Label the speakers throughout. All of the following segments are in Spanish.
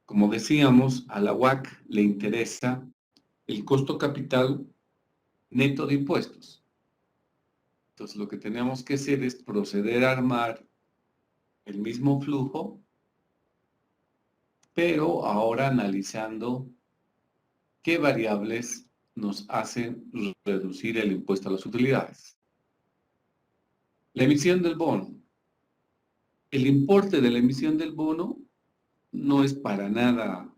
Speaker 1: Como decíamos, a la UAC le interesa el costo capital neto de impuestos. Entonces, lo que tenemos que hacer es proceder a armar el mismo flujo, pero ahora analizando qué variables nos hacen reducir el impuesto a las utilidades. La emisión del bono. El importe de la emisión del bono no es para nada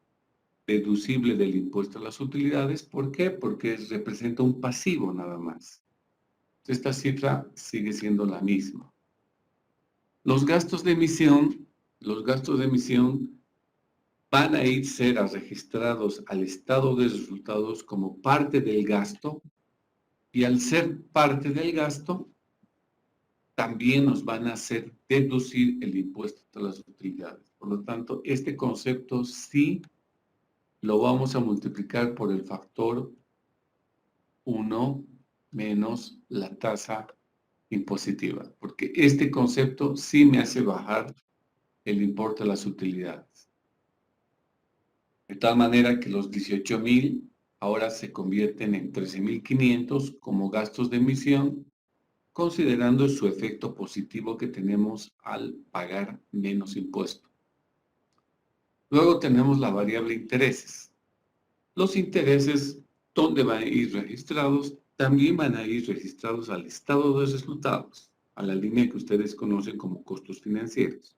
Speaker 1: deducible del impuesto a las utilidades. ¿Por qué? Porque representa un pasivo nada más. Esta cifra sigue siendo la misma. Los gastos de emisión van a ser registrados al estado de resultados como parte del gasto, y al ser parte del gasto, también nos van a hacer deducir el impuesto a las utilidades. Por lo tanto, este concepto sí lo vamos a multiplicar por el factor 1 menos la tasa impositiva, porque este concepto sí me hace bajar el importe a las utilidades. De tal manera que los 18,000 ahora se convierten en 13,500 como gastos de emisión, considerando su efecto positivo que tenemos al pagar menos impuesto. Luego tenemos la variable intereses. Los intereses, ¿dónde van a ir registrados? También van a ir registrados al estado de resultados, a la línea que ustedes conocen como costos financieros.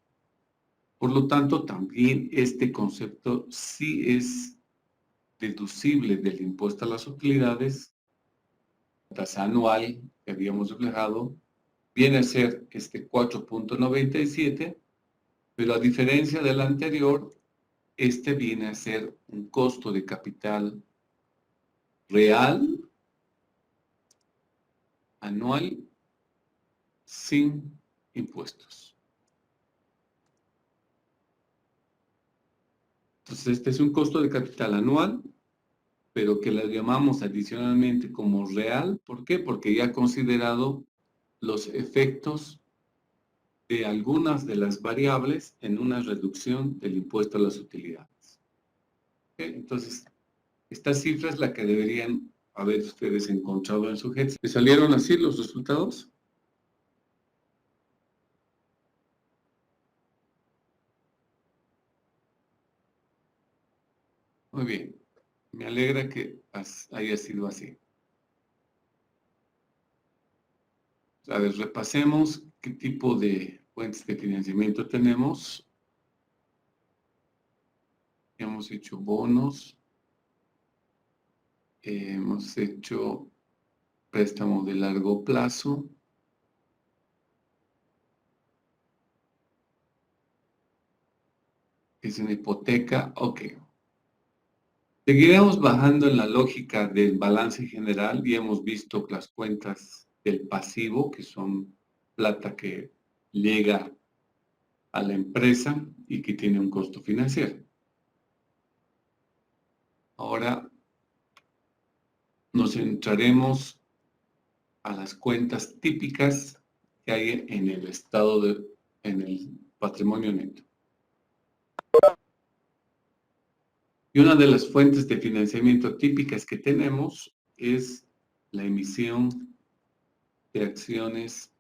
Speaker 1: Por lo tanto, también este concepto sí es deducible del impuesto a las utilidades. La tasa anual que habíamos reflejado viene a ser este 4.97, pero a diferencia del anterior, este viene a ser un costo de capital real anual sin impuestos. Entonces, este es un costo de capital anual, pero que lo llamamos adicionalmente como real. ¿Por qué? Porque ya ha considerado los efectos de algunas de las variables en una reducción del impuesto a las utilidades. ¿Okay? Entonces, esta cifra es la que deberían haber ustedes encontrado en su GETS. ¿Les salieron así los resultados? Muy bien. Me alegra que haya sido así. A ver, repasemos qué tipo de fuentes de financiamiento tenemos. Hemos hecho bonos, hemos hecho préstamo de largo plazo, es una hipoteca, ok. Seguiremos bajando en la lógica del balance general y hemos visto las cuentas del pasivo, que son plata que llega a la empresa y que tiene un costo financiero. Ahora nos centraremos a las cuentas típicas que hay en el en el patrimonio neto. Y una de las fuentes de financiamiento típicas que tenemos es la emisión de acciones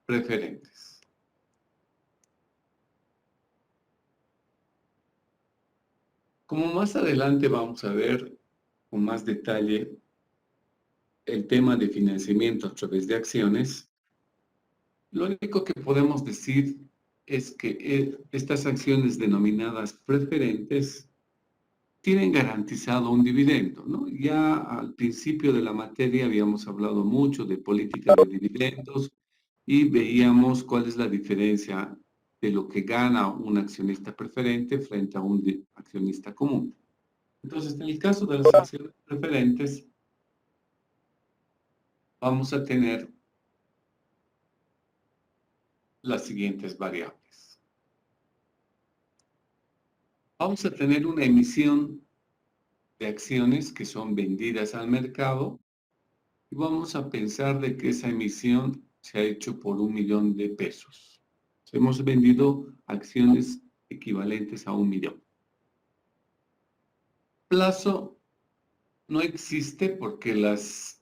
Speaker 1: preferentes. Como más adelante vamos a ver con más detalle el tema de financiamiento a través de acciones, lo único que podemos decir es que estas acciones denominadas preferentes tienen garantizado un dividendo, ¿no? Ya al principio de la materia habíamos hablado mucho de política de dividendos y veíamos cuál es la diferencia de lo que gana un accionista preferente frente a un accionista común. Entonces, en el caso de las acciones preferentes, vamos a tener las siguientes variables. Vamos a tener una emisión de acciones que son vendidas al mercado y vamos a pensar de que esa emisión se ha hecho por 1,000,000 de pesos. Hemos vendido acciones equivalentes a 1,000,000. Plazo no existe porque las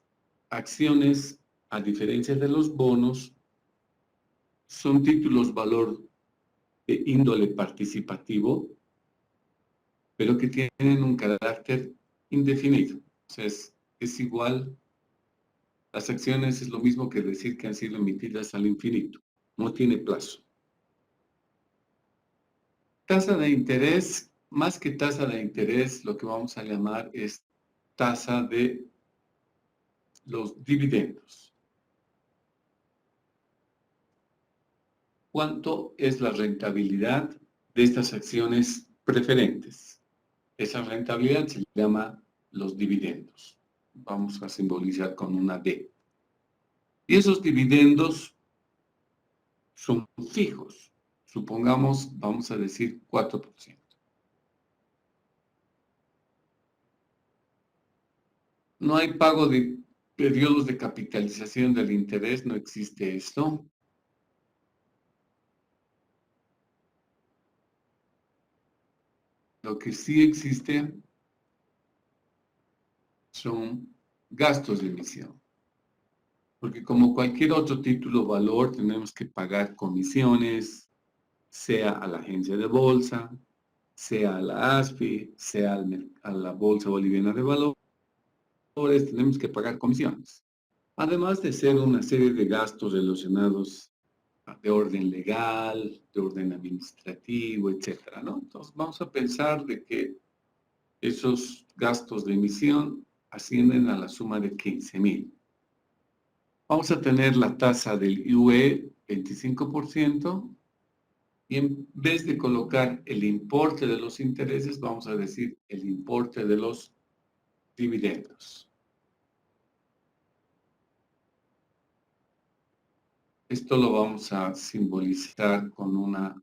Speaker 1: acciones, a diferencia de los bonos, son títulos valor de índole participativo, pero que tienen un carácter indefinido. O sea, es igual, las acciones es lo mismo que decir que han sido emitidas al infinito, no tiene plazo. Tasa de interés, más que tasa de interés, lo que vamos a llamar es tasa de los dividendos. ¿Cuánto es la rentabilidad de estas acciones preferentes? Esa rentabilidad se llama los dividendos. Vamos a simbolizar con una D. Y esos dividendos son fijos. Supongamos, vamos a decir 4%. No hay pago de periodos de capitalización del interés, no existe esto. Lo que sí existe son gastos de emisión. Porque como cualquier otro título valor, tenemos que pagar comisiones, sea a la agencia de bolsa, sea a la ASFI, sea a la Bolsa Boliviana de Valores, tenemos que pagar comisiones. Además de ser una serie de gastos relacionados de orden legal, de orden administrativo, etcétera, ¿no? Entonces, vamos a pensar de que esos gastos de emisión ascienden a la suma de 15,000. Vamos a tener la tasa del IUE 25%, y en vez de colocar el importe de los intereses, vamos a decir el importe de los dividendos. Esto lo vamos a simbolizar con una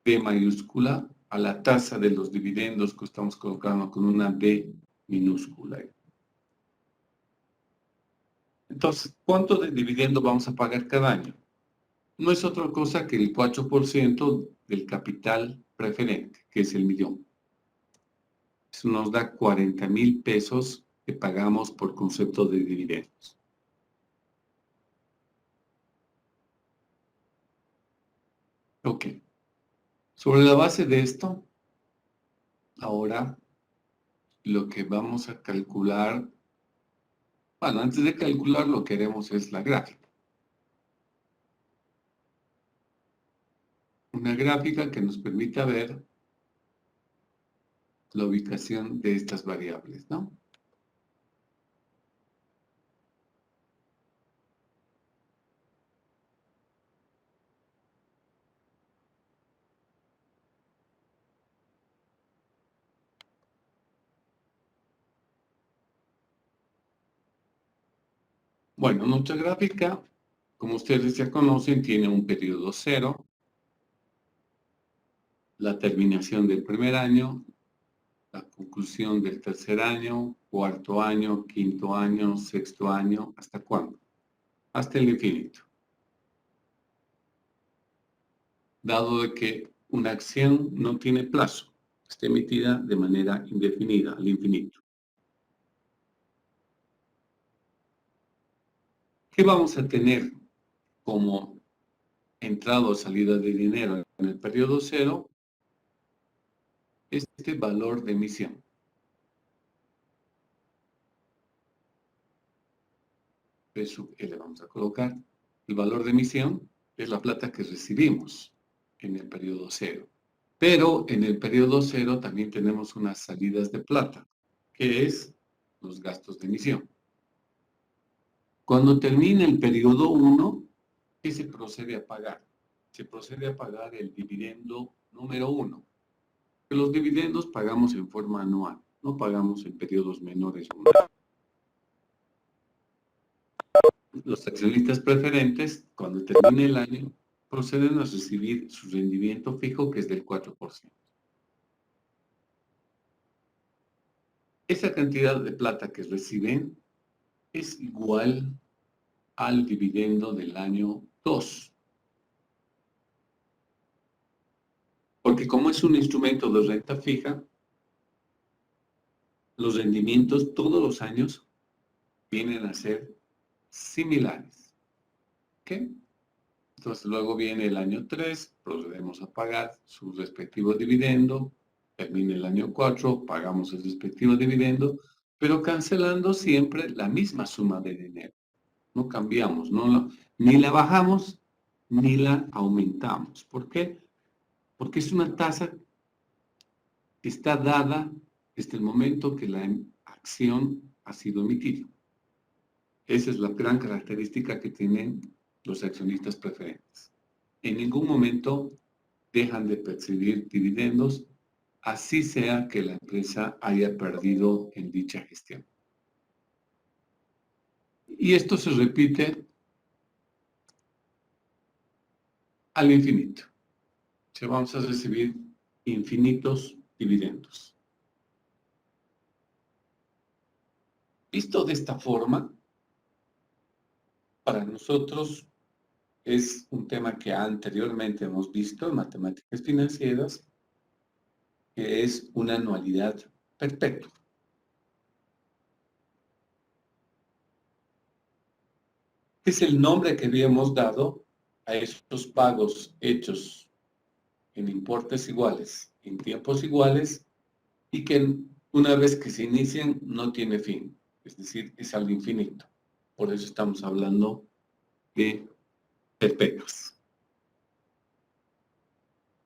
Speaker 1: D mayúscula a la tasa de los dividendos que estamos colocando con una D minúscula. Entonces, ¿cuánto de dividendo vamos a pagar cada año? No es otra cosa que el 4% del capital preferente, que es el millón. Eso nos da 40,000 pesos que pagamos por concepto de dividendos. Ok. Sobre la base de esto, ahora lo que vamos a calcular, bueno, antes de calcular lo que haremos es la gráfica. Una gráfica que nos permita ver la ubicación de estas variables, ¿no? Bueno, nuestra gráfica, como ustedes ya conocen, tiene un periodo cero, la terminación del primer año, la conclusión del tercer año, cuarto año, quinto año, sexto año, ¿hasta cuándo? Hasta el infinito. Dado de que una acción no tiene plazo, está emitida de manera indefinida, al infinito. ¿Qué vamos a tener como entrada o salida de dinero en el periodo cero? Este valor de emisión. Eso que le vamos a colocar. El valor de emisión es la plata que recibimos en el periodo cero. Pero en el periodo cero también tenemos unas salidas de plata, que es los gastos de emisión. Cuando termine el periodo 1, ¿qué se procede a pagar? Se procede a pagar el dividendo número 1. Los dividendos pagamos en forma anual, no pagamos en periodos menores. Los accionistas preferentes, cuando termine el año, proceden a recibir su rendimiento fijo, que es del 4%. Esa cantidad de plata que reciben es igual al dividendo del año 2. Porque como es un instrumento de renta fija, los rendimientos todos los años vienen a ser similares. ¿Ok? Entonces luego viene el año 3, procedemos a pagar su respectivo dividendo, termina el año 4, pagamos el respectivo dividendo, pero cancelando siempre la misma suma de dinero. No cambiamos, ni la bajamos ni la aumentamos. ¿Por qué? Porque es una tasa que está dada desde el momento que la acción ha sido emitida. Esa es la gran característica que tienen los accionistas preferentes. En ningún momento dejan de percibir dividendos, así sea que la empresa haya perdido en dicha gestión. Y esto se repite al infinito. Se vamos a recibir infinitos dividendos. Visto de esta forma, para nosotros es un tema que anteriormente hemos visto en matemáticas financieras, que es una anualidad perpetua. Es el nombre que habíamos dado a esos pagos hechos en importes iguales, en tiempos iguales, y que una vez que se inician no tiene fin, es decir, es al infinito. Por eso estamos hablando de perpetuos.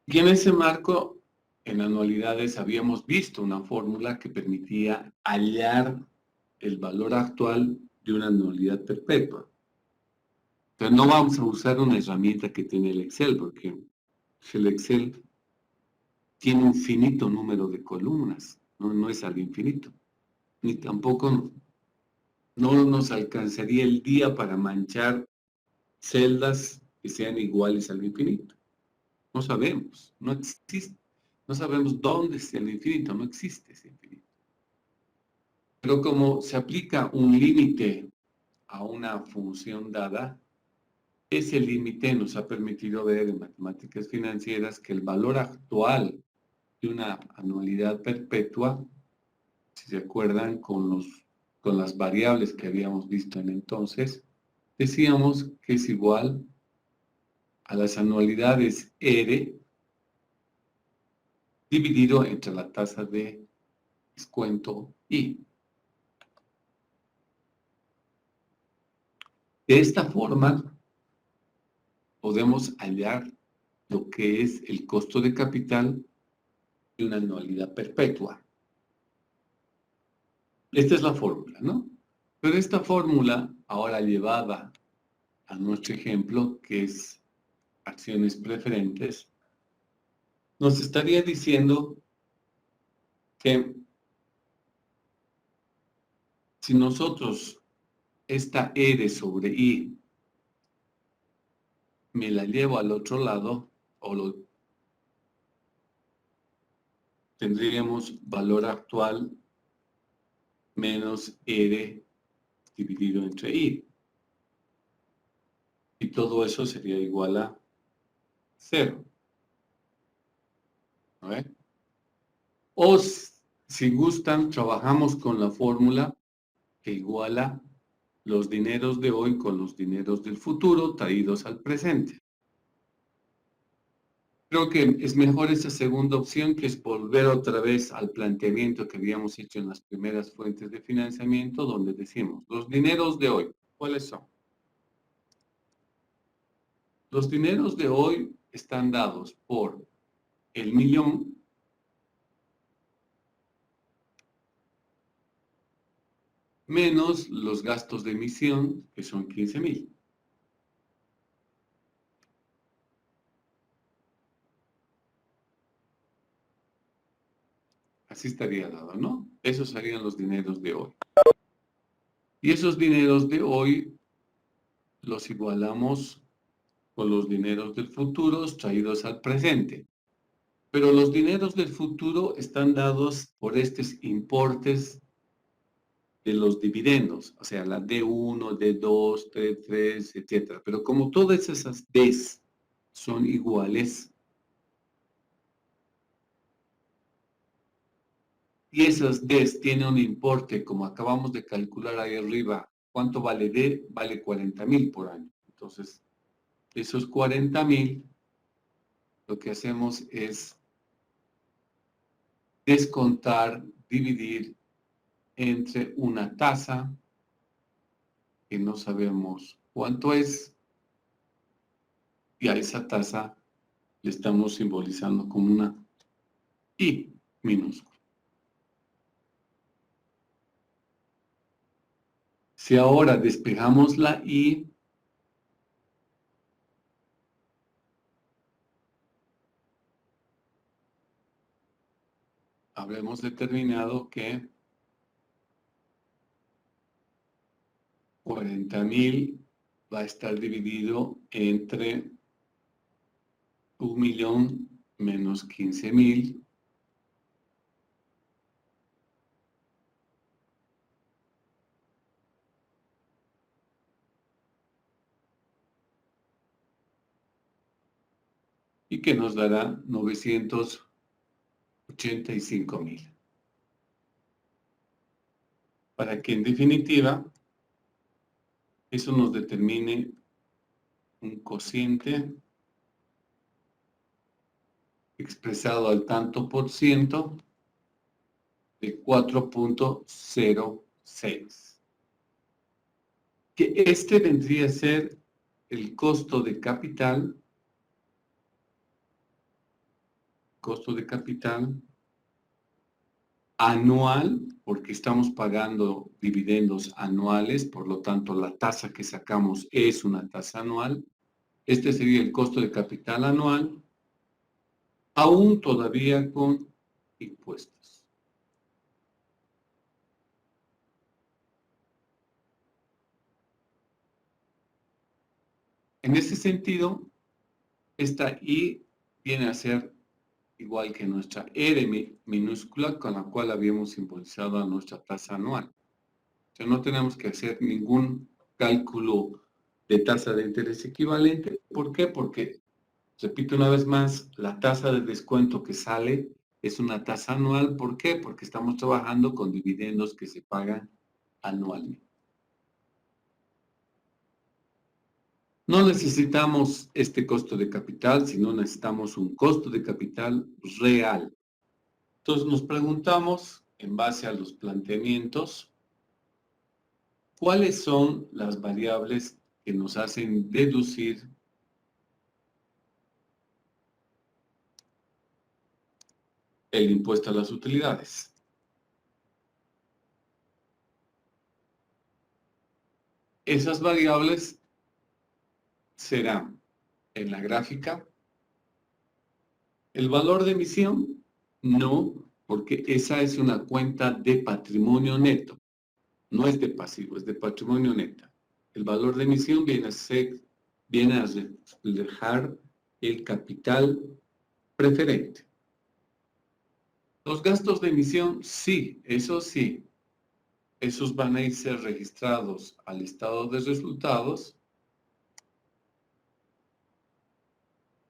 Speaker 1: Y en ese marco, en anualidades, habíamos visto una fórmula que permitía hallar el valor actual de una anualidad perpetua. Pero no vamos a usar una herramienta que tiene el Excel, porque el Excel tiene un finito número de columnas, no es al infinito. Ni tampoco no nos alcanzaría el día para manchar celdas que sean iguales al infinito. No sabemos, no existe. No sabemos dónde está el infinito, no existe ese infinito. Pero como se aplica un límite a una función dada, ese límite nos ha permitido ver en matemáticas financieras que el valor actual de una anualidad perpetua, si se acuerdan con las variables que habíamos visto en entonces, decíamos que es igual a las anualidades R dividido entre la tasa de descuento I. De esta forma, podemos hallar lo que es el costo de capital de una anualidad perpetua. Esta es la fórmula, ¿no? Pero esta fórmula, ahora llevada a nuestro ejemplo, que es acciones preferentes, nos estaría diciendo que si nosotros esta R sobre I me la llevo al otro lado, tendríamos valor actual menos R dividido entre I. Y todo eso sería igual a 0. ¿No ve? O si gustan, trabajamos con la fórmula que iguala los dineros de hoy con los dineros del futuro traídos al presente. Creo que es mejor esa segunda opción, que es volver otra vez al planteamiento que habíamos hecho en las primeras fuentes de financiamiento, donde decimos, los dineros de hoy, ¿cuáles son? Los dineros de hoy están dados por el millón menos los gastos de emisión, que son 15,000. Así estaría dado, ¿no? Esos serían los dineros de hoy. Y esos dineros de hoy los igualamos con los dineros del futuro traídos al presente. Pero los dineros del futuro están dados por estos importes de los dividendos, o sea, la D1, D2, D3, etc. Pero como todas esas Ds son iguales, y esas DES tienen un importe, como acabamos de calcular ahí arriba, ¿cuánto vale D? Vale 40,000 por año. Entonces, esos 40,000, lo que hacemos es descontar, dividir entre una tasa, que no sabemos cuánto es, y a esa tasa le estamos simbolizando como una I minúscula. Si ahora despejamos la I, habremos determinado que 40,000 va a estar dividido entre 1,000,000 menos 15,000. Y que nos dará 985,000. Para que en definitiva eso nos determine un cociente expresado al tanto por ciento de 4,06. Que este vendría a ser el costo de capital anual, porque estamos pagando dividendos anuales, por lo tanto la tasa que sacamos es una tasa anual. Este sería el costo de capital anual, aún todavía con impuestos. En ese sentido, esta I viene a ser igual que nuestra R minúscula, con la cual habíamos simbolizado a nuestra tasa anual. O sea, no tenemos que hacer ningún cálculo de tasa de interés equivalente. ¿Por qué? Porque, repito una vez más, la tasa de descuento que sale es una tasa anual. ¿Por qué? Porque estamos trabajando con dividendos que se pagan anualmente. No necesitamos este costo de capital, sino necesitamos un costo de capital real. Entonces nos preguntamos, en base a los planteamientos, ¿cuáles son las variables que nos hacen deducir el impuesto a las utilidades? Esas variables serán, en la gráfica, el valor de emisión, no, porque esa es una cuenta de patrimonio neto, no es de pasivo, es de patrimonio neto. El valor de emisión viene a reflejar el capital preferente. Los gastos de emisión, sí, esos van a ir ser registrados al estado de resultados.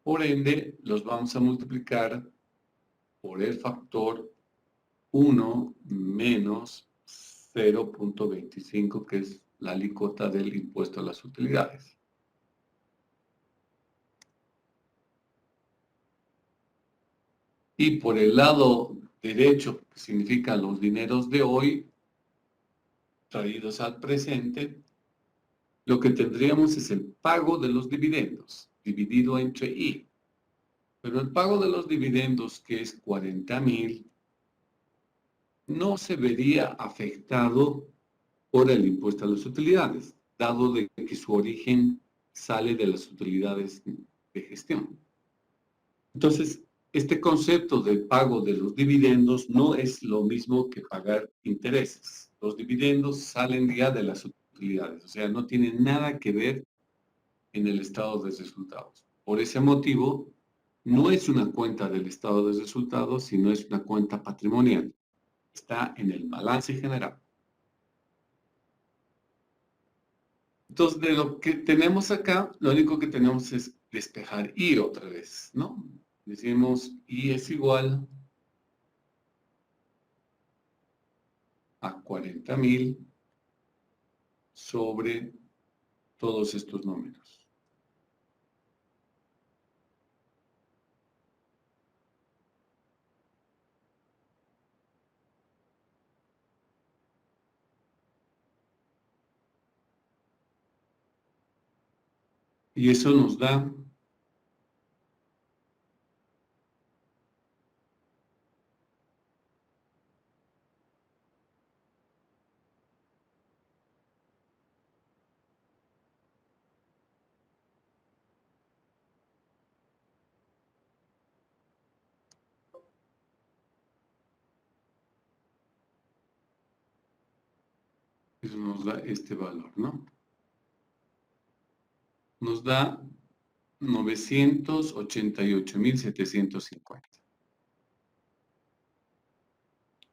Speaker 1: Por ende, los vamos a multiplicar por el factor 1 menos 0,25, que es la alícuota del impuesto a las utilidades. Y por el lado derecho, que significa los dineros de hoy, traídos al presente, lo que tendríamos es el pago de los dividendos, dividido entre I. Pero el pago de los dividendos, que es 40,000, no se vería afectado por el impuesto a las utilidades, dado de que su origen sale de las utilidades de gestión. Entonces, este concepto de pago de los dividendos no es lo mismo que pagar intereses. Los dividendos salen ya de las utilidades, o sea, no tienen nada que ver en el estado de resultados. Por ese motivo, no es una cuenta del estado de resultados, sino es una cuenta patrimonial. Está en el balance general. Entonces, de lo que tenemos acá, lo único que tenemos es despejar I otra vez, ¿no? Decimos I es igual a 40,000 sobre todos estos números. Y eso nos da eso nos da este valor, ¿no? Nos da 988,750.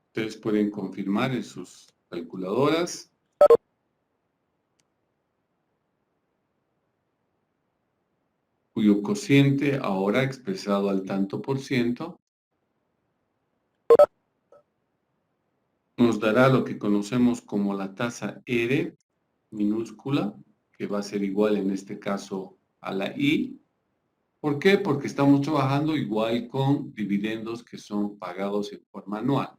Speaker 1: Ustedes pueden confirmar en sus calculadoras. Cuyo cociente ahora expresado al tanto por ciento nos dará lo que conocemos como la tasa R minúscula, que va a ser igual en este caso a la I. ¿Por qué? Porque estamos trabajando igual con dividendos que son pagados en forma anual.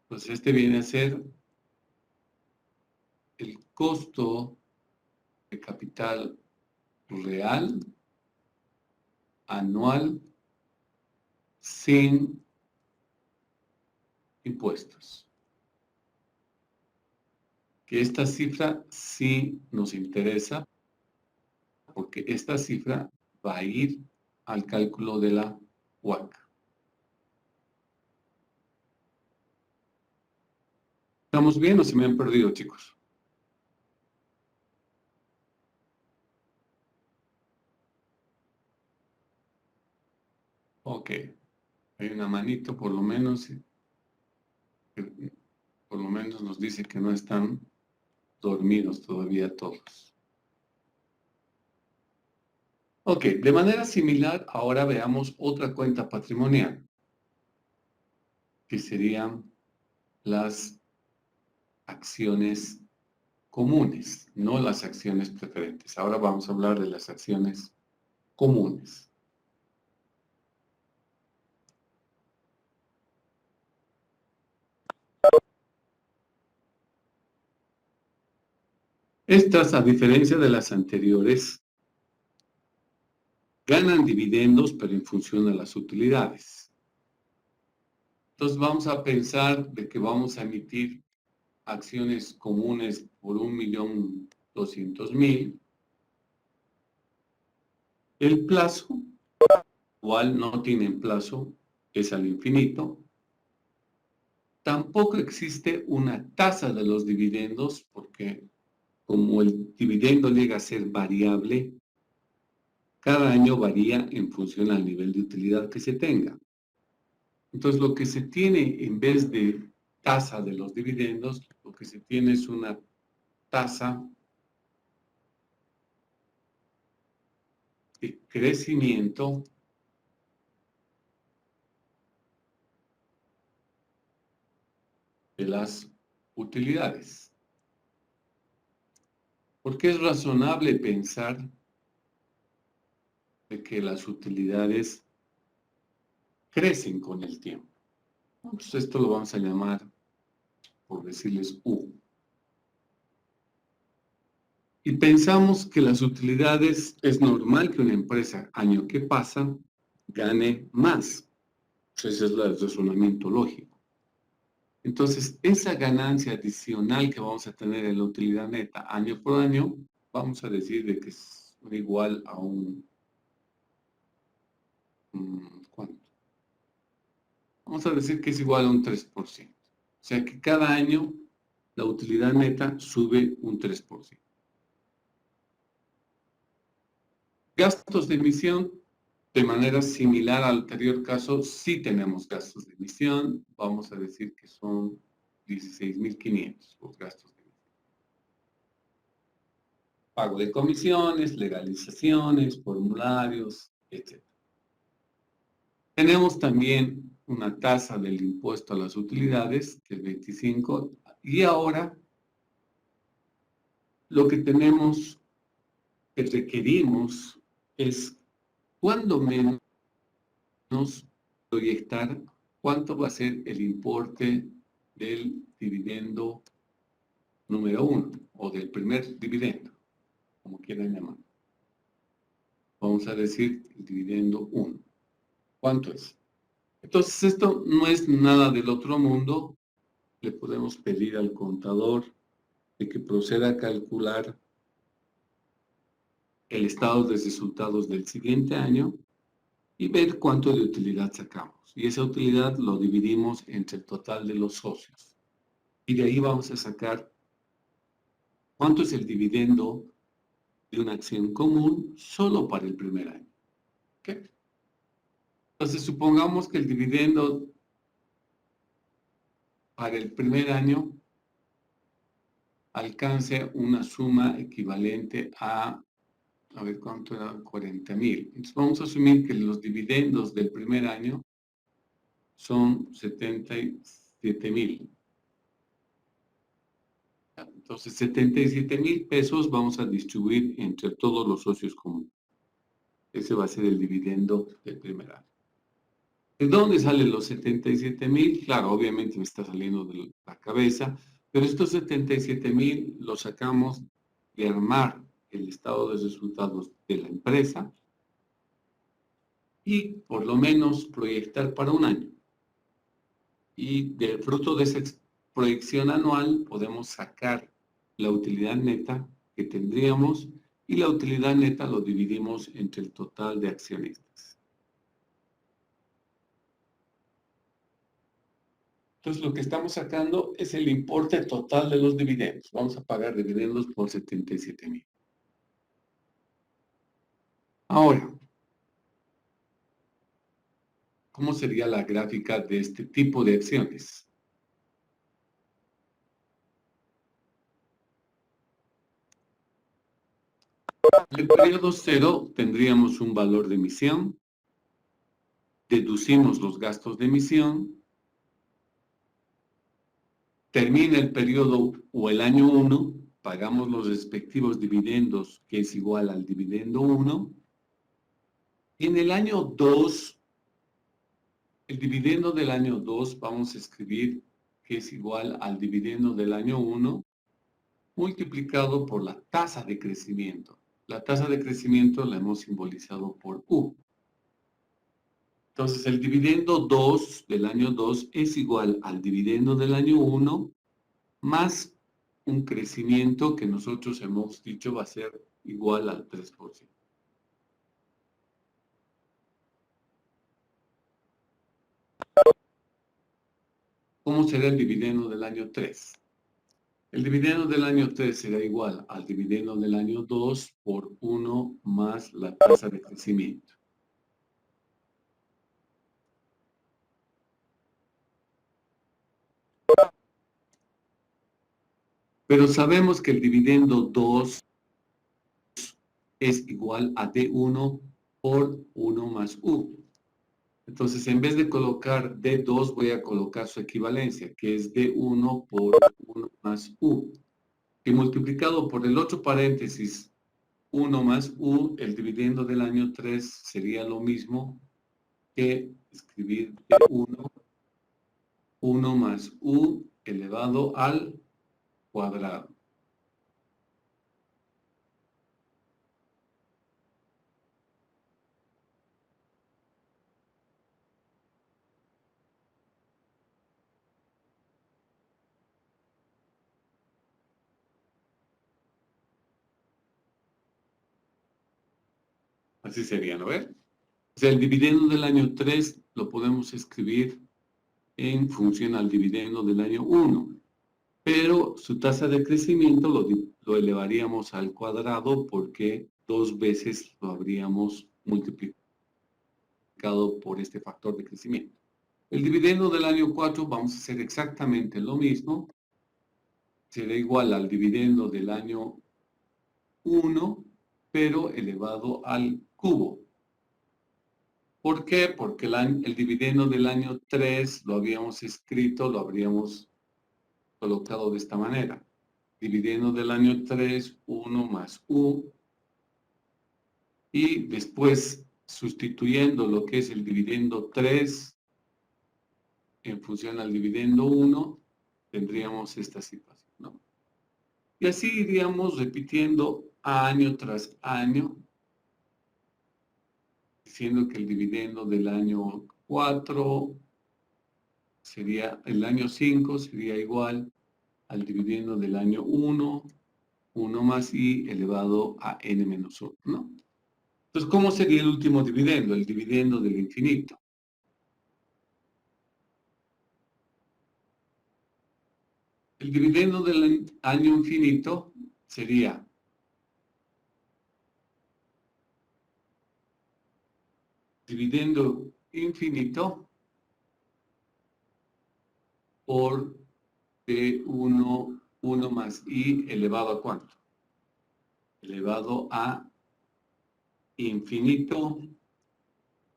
Speaker 1: Entonces este viene a ser el costo de capital real anual sin impuestos. Que esta cifra sí nos interesa porque esta cifra va a ir al cálculo de la WACC. ¿Estamos bien o se me han perdido, chicos? Ok. Hay una manito, por lo menos nos dice que no están dormidos todavía todos. Ok, de manera similar, ahora veamos otra cuenta patrimonial, que serían las acciones comunes, no las acciones preferentes. Ahora vamos a hablar de las acciones comunes. Estas, a diferencia de las anteriores, ganan dividendos, pero en función de las utilidades. Entonces vamos a pensar de que vamos a emitir acciones comunes por 1,200,000. El plazo, igual no tienen plazo, es al infinito. Tampoco existe una tasa de los dividendos, porque como el dividendo llega a ser variable, cada año varía en función al nivel de utilidad que se tenga. Entonces, lo que se tiene en vez de tasa de los dividendos, lo que se tiene es una tasa de crecimiento de las utilidades. Porque es razonable pensar de que las utilidades crecen con el tiempo. Entonces, esto lo vamos a llamar, por decirles, U. Y pensamos que las utilidades, es normal que una empresa, año que pasa, gane más. Ese es el razonamiento lógico. Entonces, esa ganancia adicional que vamos a tener en la utilidad neta año por año, vamos a decir de que es igual a un... ¿cuánto? Vamos a decir que es igual a un 3%. O sea que cada año la utilidad neta sube un 3%. Gastos de emisión, de manera similar al anterior caso, sí tenemos gastos de emisión. Vamos a decir que son 16,500 los gastos de emisión. Pago de comisiones, legalizaciones, formularios, etc. Tenemos también una tasa del impuesto a las utilidades, que es 25, y ahora lo que tenemos, que requerimos, es cuando menos proyectar cuánto va a ser el importe del dividendo número 1, o del primer dividendo, como quieran llamar. Vamos a decir el dividendo 1. ¿Cuánto es? Entonces, esto no es nada del otro mundo. Le podemos pedir al contador de que proceda a calcular el estado de resultados del siguiente año y ver cuánto de utilidad sacamos. Y esa utilidad lo dividimos entre el total de los socios. Y de ahí vamos a sacar cuánto es el dividendo de una acción común solo para el primer año. ¿Okay? Entonces, supongamos que el dividendo para el primer año alcance una suma equivalente a ver cuánto era, 40,000. Entonces vamos a asumir que los dividendos del primer año son 77,000. Entonces 77,000 pesos vamos a distribuir entre todos los socios comunes. Ese va a ser el dividendo del primer año. ¿De dónde salen los 77,000? Claro, obviamente me está saliendo de la cabeza, pero estos 77,000 los sacamos de armar el estado de resultados de la empresa y por lo menos proyectar para un año. Y del fruto de esa proyección anual podemos sacar la utilidad neta que tendríamos y la utilidad neta lo dividimos entre el total de accionistas. Entonces, lo que estamos sacando es el importe total de los dividendos. Vamos a pagar dividendos por 77,000. Ahora, ¿cómo sería la gráfica de este tipo de acciones? En el periodo 0 tendríamos un valor de emisión, deducimos los gastos de emisión, termina el periodo o el año 1, pagamos los respectivos dividendos, que es igual al dividendo 1, y en el año 2, el dividendo del año 2 vamos a escribir que es igual al dividendo del año 1 multiplicado por la tasa de crecimiento. La tasa de crecimiento la hemos simbolizado por U. Entonces, el dividendo 2 del año 2 es igual al dividendo del año 1 más un crecimiento que nosotros hemos dicho va a ser igual al 3%. ¿Cómo será el dividendo del año 3? El dividendo del año 3 será igual al dividendo del año 2 por 1 más la tasa de crecimiento. Pero sabemos que el dividendo 2 es igual a D1 por 1 más U. Entonces, en vez de colocar D2, voy a colocar su equivalencia, que es D1 por 1 más U. Y multiplicado por el otro paréntesis, 1 más U, el dividendo del año 3 sería lo mismo que escribir D1, 1 más U elevado al cuadrado. Así sería, ¿no ves? O sea, el dividendo del año 3 lo podemos escribir en función al dividendo del año 1. Pero su tasa de crecimiento lo elevaríamos al cuadrado porque 2 veces lo habríamos multiplicado por este factor de crecimiento. El dividendo del año 4 vamos a hacer exactamente lo mismo. Será igual al dividendo del año 1, pero elevado al cubo. ¿Por qué? Porque el dividendo del año 3 lo habíamos escrito, lo habríamos colocado de esta manera. Dividendo del año 3, 1 más U. Y después, sustituyendo lo que es el dividendo 3 en función al dividendo 1, tendríamos esta situación, ¿no? Y así iríamos repitiendo año tras año, diciendo que el dividendo del año 4 sería, el año 5 sería igual al dividendo del año 1, 1 más i elevado a n menos 1, ¿no? Entonces, ¿cómo sería el último dividendo? El dividendo del infinito. El dividendo del año infinito sería dividendo infinito por P1, 1 más i elevado a ¿cuánto? Elevado a infinito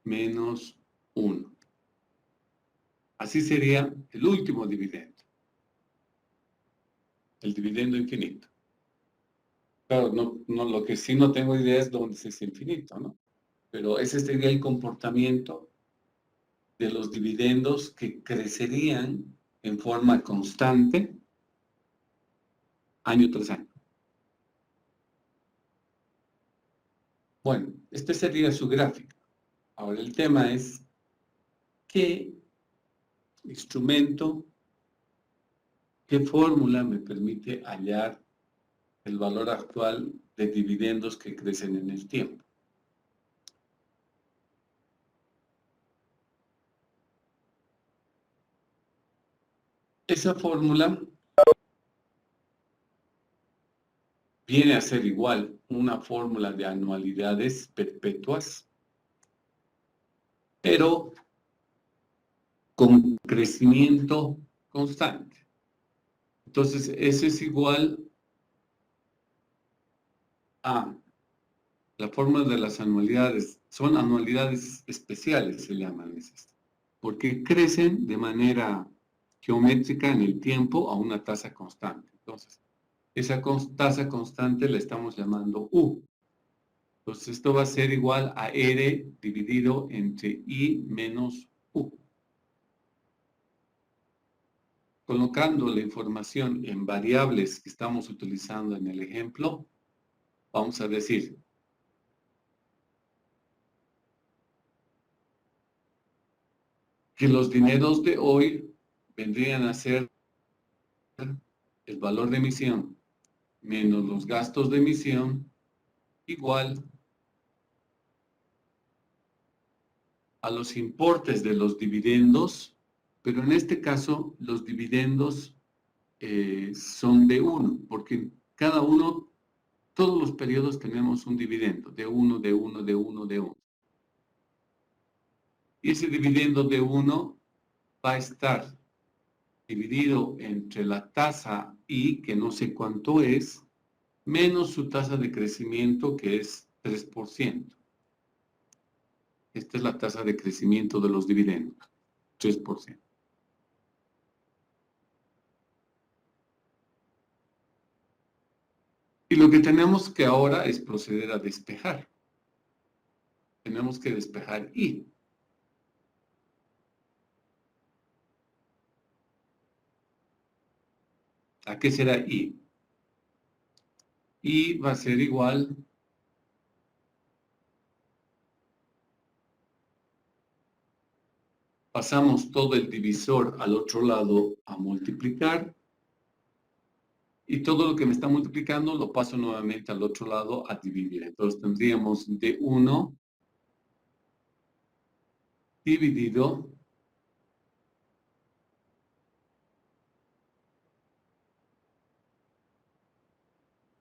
Speaker 1: menos 1. Así sería el último dividendo. El dividendo infinito. Claro, lo que sí no tengo idea es dónde es ese infinito, ¿no? Pero ese sería el comportamiento de los dividendos que crecerían en forma constante año tras año. Bueno, este sería su gráfica. Ahora el tema es qué instrumento, qué fórmula me permite hallar el valor actual de dividendos que crecen en el tiempo. Esa fórmula viene a ser igual una fórmula de anualidades perpetuas, pero con crecimiento constante. Entonces, ese es igual a la fórmula de las anualidades. Son anualidades especiales, se llaman esas, porque crecen de manera geométrica en el tiempo a una tasa constante. Entonces, esa tasa constante la estamos llamando U. Entonces, esto va a ser igual a R dividido entre I menos U. Colocando la información en variables que estamos utilizando en el ejemplo, vamos a decir que los dineros de hoy vendrían a ser el valor de emisión menos los gastos de emisión igual a los importes de los dividendos, pero en este caso los dividendos son de 1, porque cada uno, todos los periodos tenemos un dividendo, de 1, de 1, de 1, de 1. Y ese dividendo de 1 va a estar dividido entre la tasa I, que no sé cuánto es, menos su tasa de crecimiento, que es 3%. Esta es la tasa de crecimiento de los dividendos, 3%. Y lo que tenemos que ahora es proceder a despejar. Tenemos que despejar I. ¿A qué será I? I va a ser igual pasamos todo el divisor al otro lado a multiplicar y todo lo que me está multiplicando lo paso nuevamente al otro lado a dividir. Entonces tendríamos de 1 dividido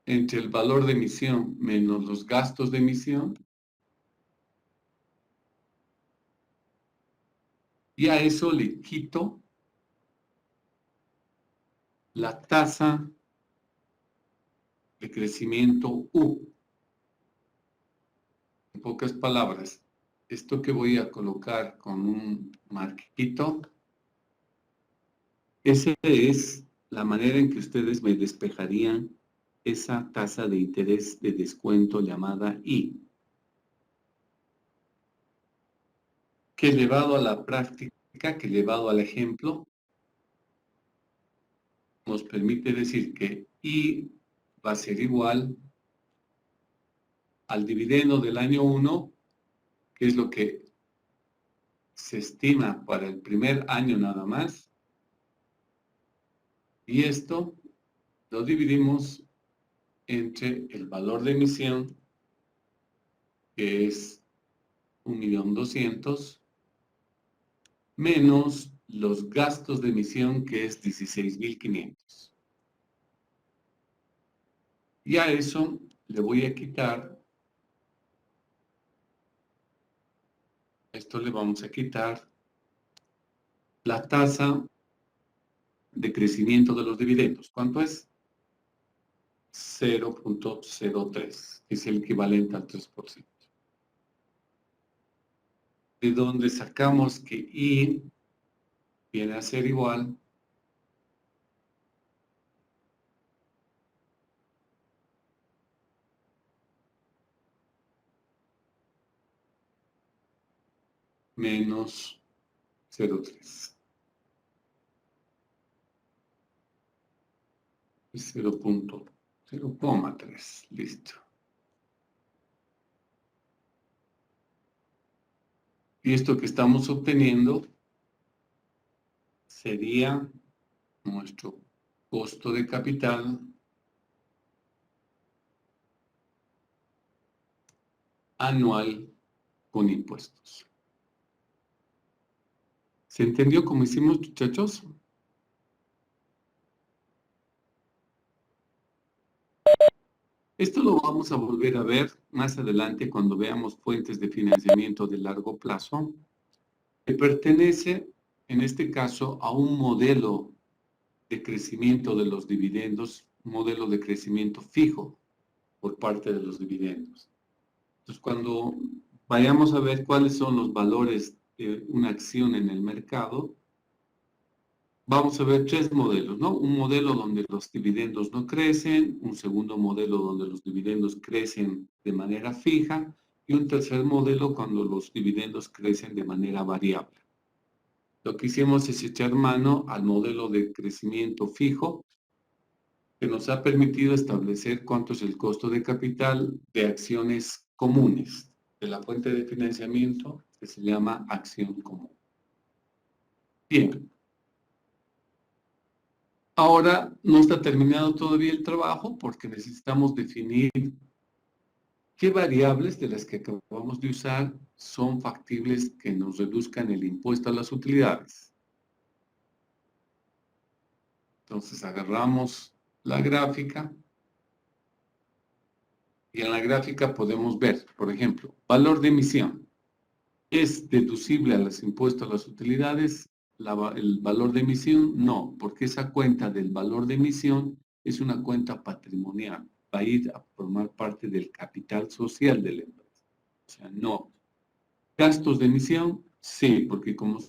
Speaker 1: entre el valor de emisión menos los gastos de emisión. Y a eso le quito la tasa de crecimiento U. En pocas palabras, esto que voy a colocar con un marquito, esa es la manera en que ustedes me despejarían esa tasa de interés de descuento llamada I, que llevado a la práctica, que llevado al ejemplo, nos permite decir que I va a ser igual al dividendo del año 1, que es lo que se estima para el primer año nada más, y esto lo dividimos entre el valor de emisión, que es 1.200.000, menos los gastos de emisión, que es 16.500. Y a eso le voy a quitar, esto le vamos a quitar la tasa de crecimiento de los dividendos. ¿Cuánto es? 0.03, es el equivalente al 3%. De donde sacamos que I viene a ser igual menos 0.3. 0.3, listo. Y esto que estamos obteniendo sería nuestro costo de capital anual con impuestos. ¿Se entendió cómo hicimos, muchachos? Esto lo vamos a volver a ver más adelante cuando veamos fuentes de financiamiento de largo plazo, que pertenece, en este caso, a un modelo de crecimiento de los dividendos, un modelo de crecimiento fijo por parte de los dividendos. Entonces, cuando vayamos a ver cuáles son los valores de una acción en el mercado, vamos a ver tres modelos, ¿no? Un modelo donde los dividendos no crecen, un segundo modelo donde los dividendos crecen de manera fija y un tercer modelo cuando los dividendos crecen de manera variable. Lo que hicimos es echar mano al modelo de crecimiento fijo que nos ha permitido establecer cuánto es el costo de capital de acciones comunes, de la fuente de financiamiento que se llama acción común. Bien. Ahora no está terminado todavía el trabajo porque necesitamos definir qué variables de las que acabamos de usar son factibles que nos reduzcan el impuesto a las utilidades. Entonces agarramos la gráfica y en la gráfica podemos ver, por ejemplo, valor de emisión. ¿Es deducible a los impuestos a las utilidades el valor de emisión? No, porque esa cuenta del valor de emisión es una cuenta patrimonial. Va a ir a formar parte del capital social de la empresa. O sea, no. ¿Gastos de emisión? Sí, porque como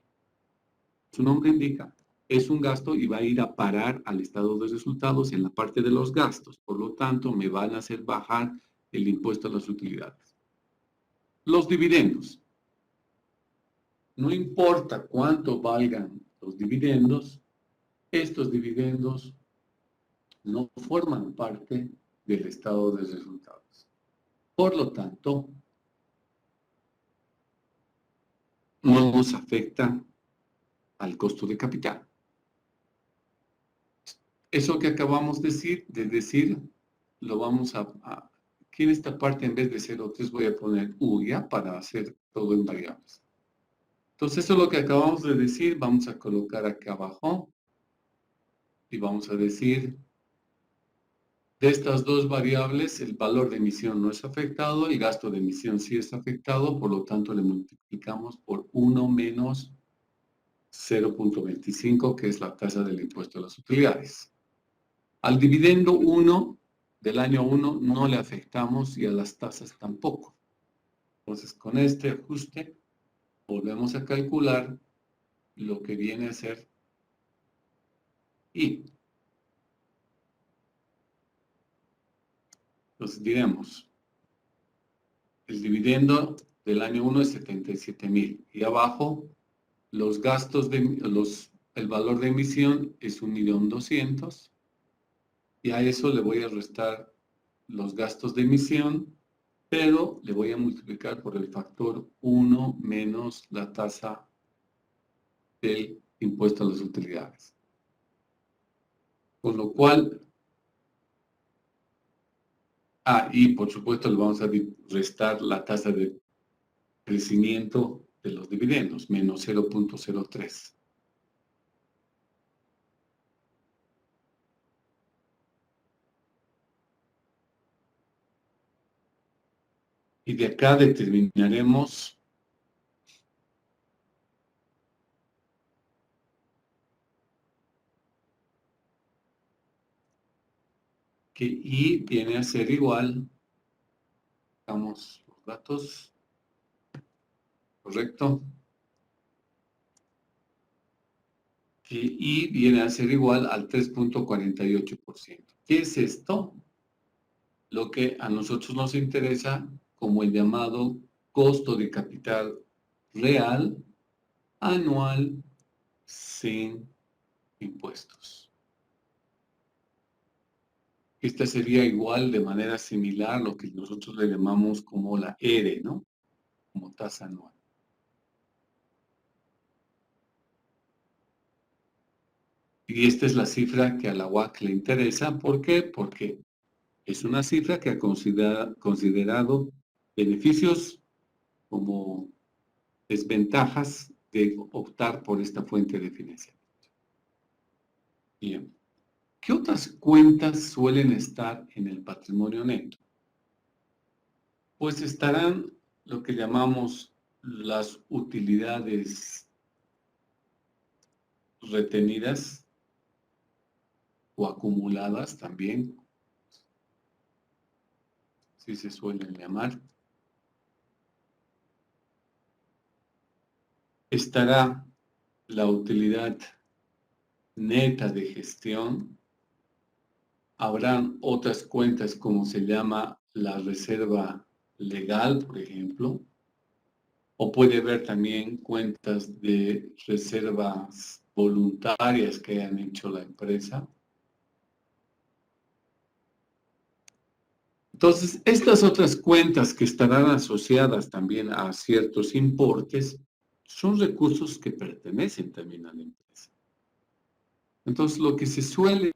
Speaker 1: su nombre indica, es un gasto y va a ir a parar al estado de resultados en la parte de los gastos. Por lo tanto, me van a hacer bajar el impuesto a las utilidades. Los dividendos. No importa cuánto valgan los dividendos, estos dividendos no forman parte del estado de resultados. Por lo tanto, no nos afecta al costo de capital. Eso que acabamos de decir lo vamos aquí en esta parte en vez de 0,3 voy a poner U ya para hacer todo en variables. Entonces eso es lo que acabamos de decir, vamos a colocar acá abajo y vamos a decir de estas dos variables el valor de emisión no es afectado, el gasto de emisión sí es afectado, por lo tanto le multiplicamos por 1 menos 0.25 que es la tasa del impuesto a las utilidades. Al dividendo 1 del año 1 no le afectamos y a las tasas tampoco. Entonces, con este ajuste, volvemos a calcular lo que viene a ser I. Entonces, diremos, el dividendo del año 1 es 77,000. Y abajo, los gastos el valor de emisión es 1,200,000. Y a eso le voy a restar los gastos de emisión, pero le voy a multiplicar por el factor 1 menos la tasa del impuesto a las utilidades. Con lo cual, y por supuesto le vamos a restar la tasa de crecimiento de los dividendos, menos 0,03. Y de acá determinaremos que I viene a ser igual, damos los datos, ¿correcto? Que I viene a ser igual al 3,48%. ¿Qué es esto? Lo que a nosotros nos interesa como el llamado costo de capital real anual sin impuestos. Esta sería igual de manera similar lo que nosotros le llamamos como la ERE, ¿no? Como tasa anual. Y esta es la cifra que a la UAC le interesa. ¿Por qué? Porque es una cifra que ha considerado beneficios como desventajas de optar por esta fuente de financiamiento. Bien. ¿Qué otras cuentas suelen estar en el patrimonio neto? Pues estarán lo que llamamos las utilidades retenidas o acumuladas también, si se suelen llamar. Estará la utilidad neta de gestión. Habrán otras cuentas como se llama la reserva legal, por ejemplo, o puede haber también cuentas de reservas voluntarias que hayan hecho la empresa. Entonces, estas otras cuentas que estarán asociadas también a ciertos importes son recursos que pertenecen también a la empresa. Entonces, lo que se suele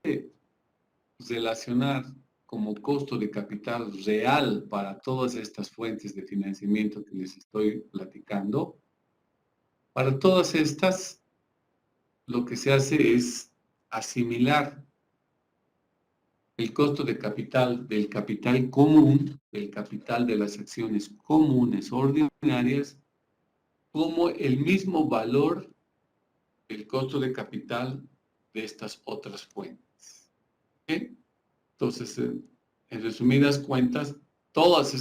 Speaker 1: relacionar como costo de capital real para todas estas fuentes de financiamiento que les estoy platicando, para todas estas, lo que se hace es asimilar el costo de capital del capital común, del capital de las acciones comunes ordinarias, como el mismo valor del costo de capital de estas otras fuentes. ¿Okay? Entonces, en resumidas cuentas, todas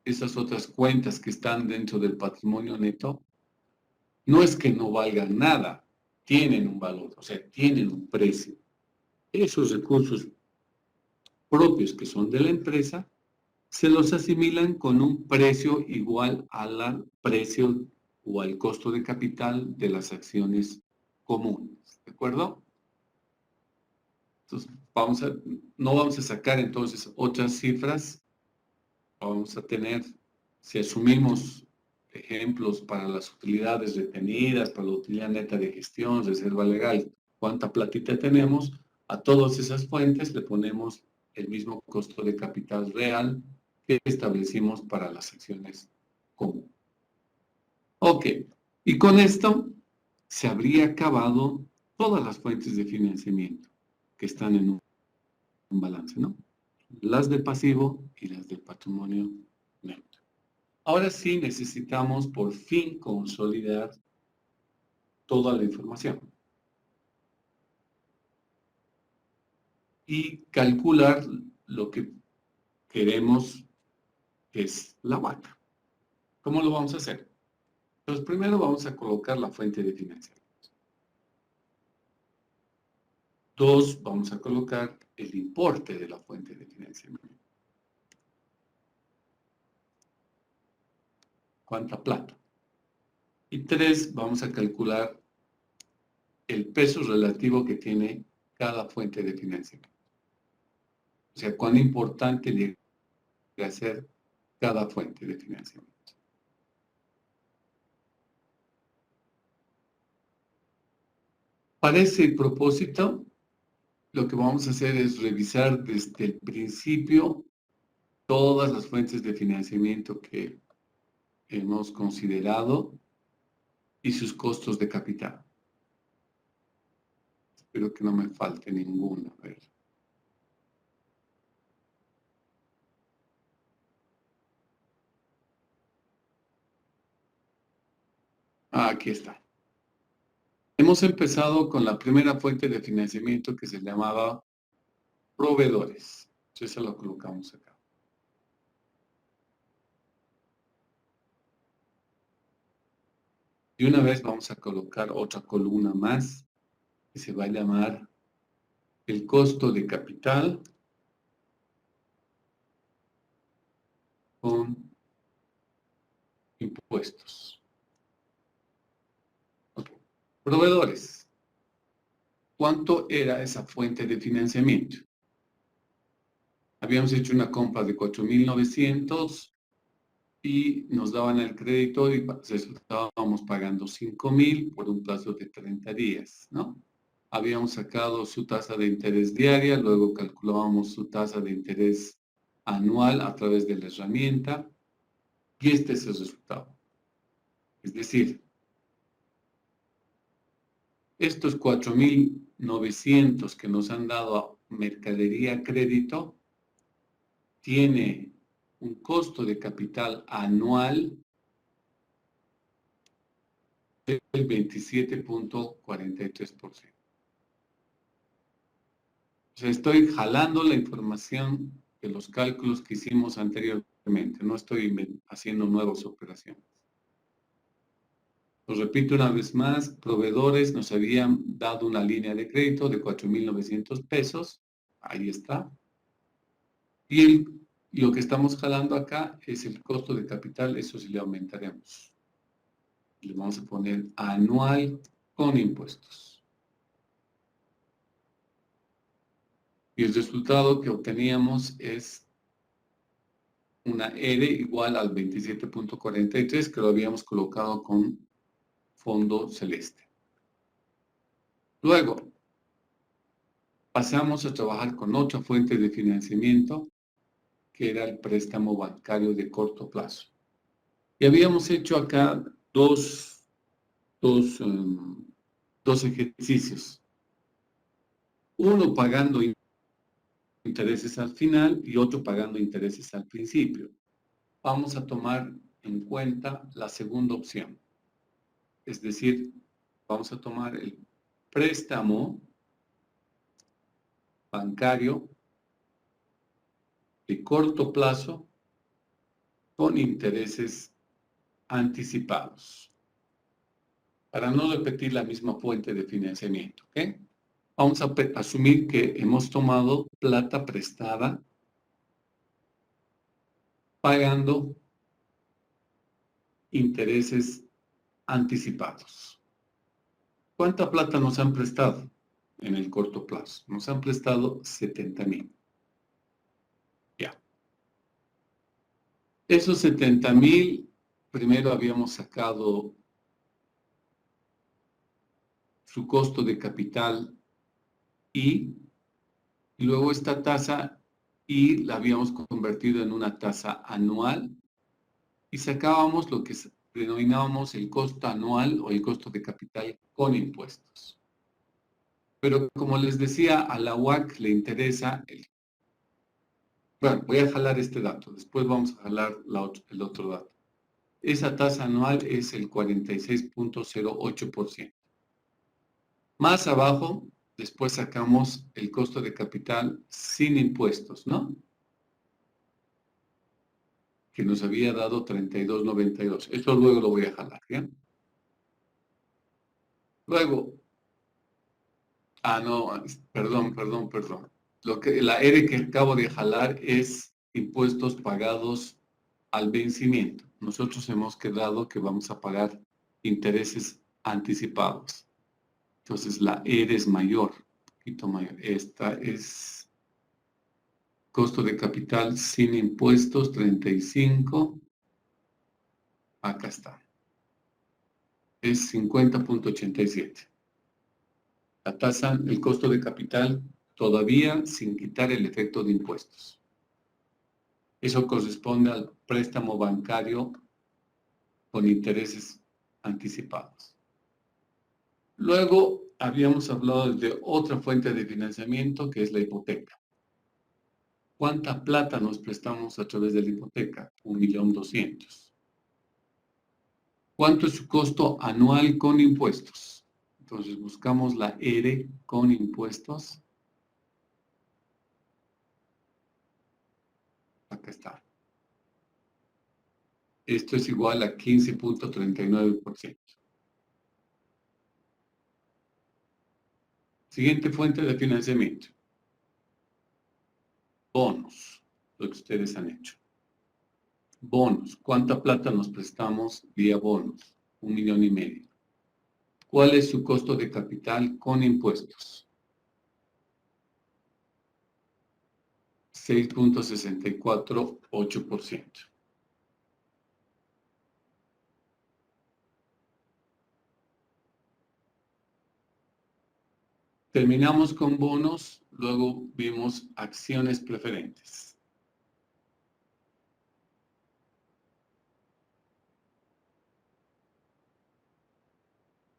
Speaker 1: esas otras cuentas que están dentro del patrimonio neto, no es que no valgan nada, tienen un valor, o sea, tienen un precio. Esos recursos propios que son de la empresa, se los asimilan con un precio igual al precio o al costo de capital de las acciones comunes, ¿de acuerdo? Entonces, no vamos a sacar entonces otras cifras, vamos a tener, si asumimos ejemplos para las utilidades retenidas, para la utilidad neta de gestión, reserva legal, cuánta platita tenemos, a todas esas fuentes le ponemos el mismo costo de capital real que establecimos para las acciones comunes. Ok, y con esto se habría acabado todas las fuentes de financiamiento que están en un balance, ¿no? Las del pasivo y las del patrimonio neto. Ahora sí necesitamos por fin consolidar toda la información y calcular lo que queremos que es la vaca. ¿Cómo lo vamos a hacer? Entonces, primero vamos a colocar la fuente de financiamiento. 2, vamos a colocar el importe de la fuente de financiamiento. ¿Cuánta plata? Y 3, vamos a calcular el peso relativo que tiene cada fuente de financiamiento. O sea, cuán importante llega a ser cada fuente de financiamiento. Para ese propósito, lo que vamos a hacer es revisar desde el principio todas las fuentes de financiamiento que hemos considerado y sus costos de capital. Espero que no me falte ninguna. A ver. Aquí está. Hemos empezado con la primera fuente de financiamiento que se llamaba proveedores. Eso lo colocamos acá. Y una vez vamos a colocar otra columna más que se va a llamar el costo de capital con impuestos. Okay. Proveedores. ¿Cuánto era esa fuente de financiamiento? Habíamos hecho una compra de 4.900 y nos daban el crédito y estábamos pagando 5.000 por un plazo de 30 días, ¿no? Habíamos sacado su tasa de interés diaria, luego calculábamos su tasa de interés anual a través de la herramienta y este es el resultado. Es decir, estos 4.900 que nos han dado a mercadería crédito tiene un costo de capital anual del 27.43%. O sea, estoy jalando la información de los cálculos que hicimos anteriormente, no estoy haciendo nuevas operaciones. Lo repito una vez más, proveedores nos habían dado una línea de crédito de 4.900 pesos, ahí está. Y lo que estamos jalando acá es el costo de capital, eso sí le aumentaremos. Le vamos a poner anual con impuestos. Y el resultado que obteníamos es una R igual al 27.43 que lo habíamos colocado con fondo celeste. Luego, pasamos a trabajar con otra fuente de financiamiento que era el préstamo bancario de corto plazo. Y habíamos hecho acá dos ejercicios. Uno pagando intereses al final y otro pagando intereses al principio. Vamos a tomar en cuenta la segunda opción. Es decir, vamos a tomar el préstamo bancario de corto plazo con intereses anticipados. Para no repetir la misma fuente de financiamiento, ¿ok? Vamos a asumir que hemos tomado plata prestada pagando intereses anticipados. ¿Cuánta plata nos han prestado en el corto plazo? Nos han prestado 70.000. Ya. Esos 70.000, primero habíamos sacado su costo de capital y luego esta tasa y la habíamos convertido en una tasa anual y sacábamos lo que denominábamos el costo anual o el costo de capital con impuestos. Pero como les decía, a la UAC le interesa bueno, voy a jalar este dato, después vamos a jalar el otro dato. Esa tasa anual es el 46.08%. Más abajo, después sacamos el costo de capital sin impuestos, ¿no? que nos había dado 32.92. Esto luego lo voy a jalar, ¿ya? Luego, no, perdón. La R que acabo de jalar es impuestos pagados al vencimiento. Nosotros hemos quedado que vamos a pagar intereses anticipados. Entonces la R es mayor, un poquito mayor. Esta es costo de capital sin impuestos, 35. Acá está. Es 50.87. La tasa, el costo de capital, todavía sin quitar el efecto de impuestos. Eso corresponde al préstamo bancario con intereses anticipados. Luego, habíamos hablado de otra fuente de financiamiento, que es la hipoteca. ¿Cuánta plata nos prestamos a través de la hipoteca? 1.200.000. ¿Cuánto es su costo anual con impuestos? Entonces, buscamos la R con impuestos. Acá está. Esto es igual a 15.39%. Siguiente fuente de financiamiento. Bonos, lo que ustedes han hecho. Bonos, ¿cuánta plata nos prestamos vía bonos? 1.5 millones. ¿Cuál es su costo de capital con impuestos? 6.648%. Terminamos con bonos, luego vimos acciones preferentes.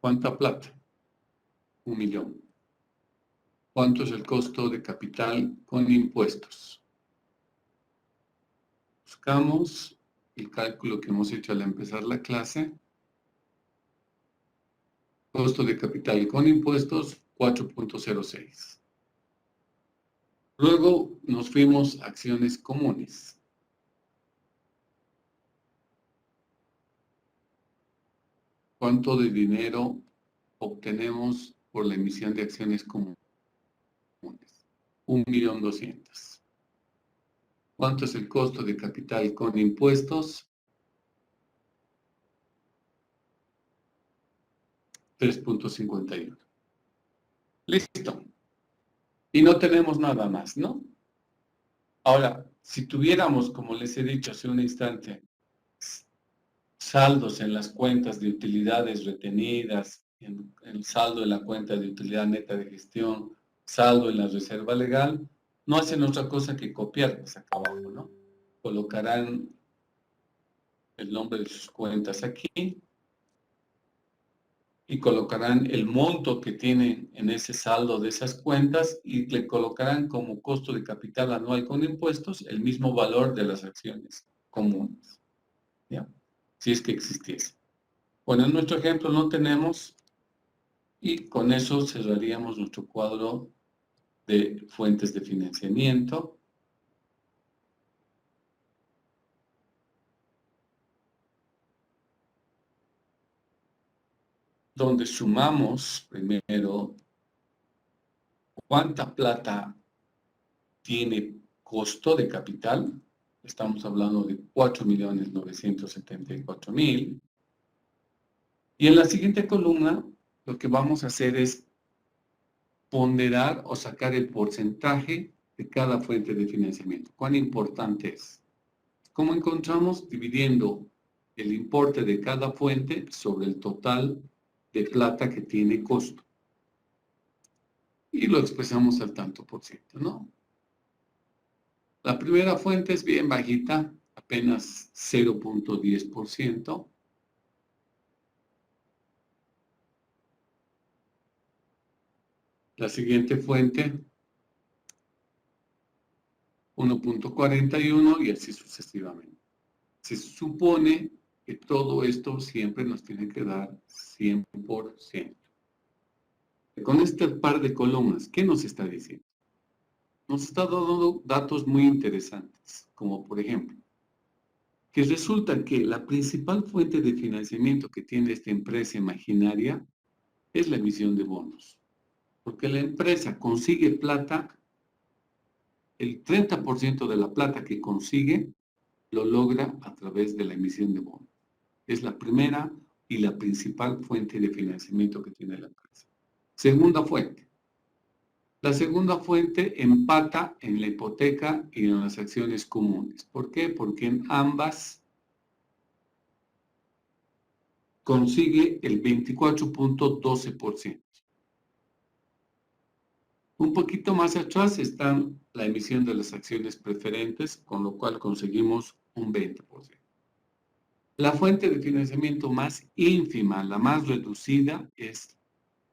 Speaker 1: ¿Cuánta plata? 1 millón. ¿Cuánto es el costo de capital con impuestos? Buscamos el cálculo que hemos hecho al empezar la clase. Costo de capital con impuestos, 4.06. Luego nos fuimos a acciones comunes. ¿Cuánto de dinero obtenemos por la emisión de acciones comunes? 1.200.000. ¿Cuánto es el costo de capital con impuestos? 3.51. Listo. Y no tenemos nada más, ¿no? Ahora, si tuviéramos, como les he dicho hace un instante, saldos en las cuentas de utilidades retenidas, en el saldo en la cuenta de utilidad neta de gestión, saldo en la reserva legal, no hacen otra cosa que copiarlas acá abajo, ¿no? Colocarán el nombre de sus cuentas aquí y colocarán el monto que tienen en ese saldo de esas cuentas y le colocarán como costo de capital anual con impuestos el mismo valor de las acciones comunes, ¿ya? Si es que existiese. Bueno, en nuestro ejemplo no tenemos y con eso cerraríamos nuestro cuadro de fuentes de financiamiento. Donde sumamos primero cuánta plata tiene costo de capital. Estamos hablando de 4.974.000. Y en la siguiente columna, lo que vamos a hacer es ponderar o sacar el porcentaje de cada fuente de financiamiento. ¿Cuán importante es? ¿Cómo encontramos? Dividiendo el importe de cada fuente sobre el total de plata que tiene costo. Y lo expresamos al tanto por ciento, ¿no? La primera fuente es bien bajita, apenas 0.10%. La siguiente fuente, 1.41 y así sucesivamente. Se supone que todo esto siempre nos tiene que dar 100%. Con este par de columnas, ¿qué nos está diciendo? Nos está dando datos muy interesantes, como por ejemplo, que resulta que la principal fuente de financiamiento que tiene esta empresa imaginaria es la emisión de bonos. Porque la empresa consigue plata, el 30% de la plata que consigue lo logra a través de la emisión de bonos. Es la primera y la principal fuente de financiamiento que tiene la empresa. Segunda fuente. La segunda fuente empata en la hipoteca y en las acciones comunes. ¿Por qué? Porque en ambas consigue el 24.12%. Un poquito más atrás está la emisión de las acciones preferentes, con lo cual conseguimos un 20%. La fuente de financiamiento más ínfima, la más reducida, es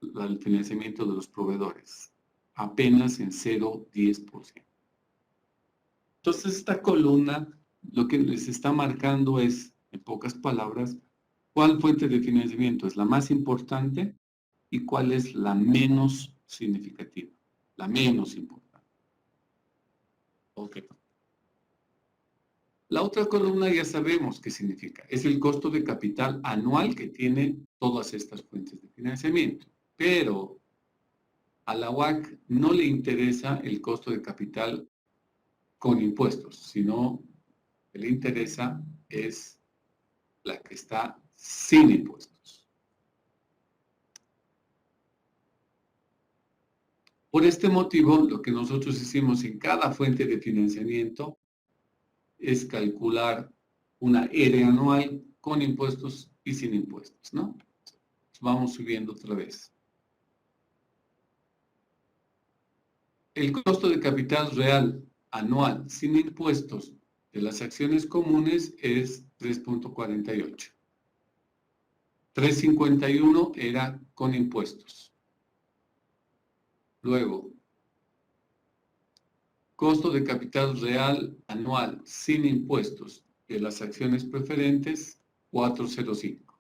Speaker 1: el financiamiento de los proveedores, apenas en 0,10%. Entonces, esta columna lo que les está marcando es, en pocas palabras, cuál fuente de financiamiento es la más importante y cuál es la menos significativa, la menos importante. Ok. La otra columna ya sabemos qué significa. Es el costo de capital anual que tiene todas estas fuentes de financiamiento. Pero a la UAC no le interesa el costo de capital con impuestos, sino que le interesa es la que está sin impuestos. Por este motivo, lo que nosotros hicimos en cada fuente de financiamiento es calcular una ERE anual con impuestos y sin impuestos, ¿no? Vamos subiendo otra vez. El costo de capital real anual sin impuestos de las acciones comunes es 3.48. 3.51 era con impuestos. Luego, costo de capital real anual sin impuestos de las acciones preferentes, 4.05.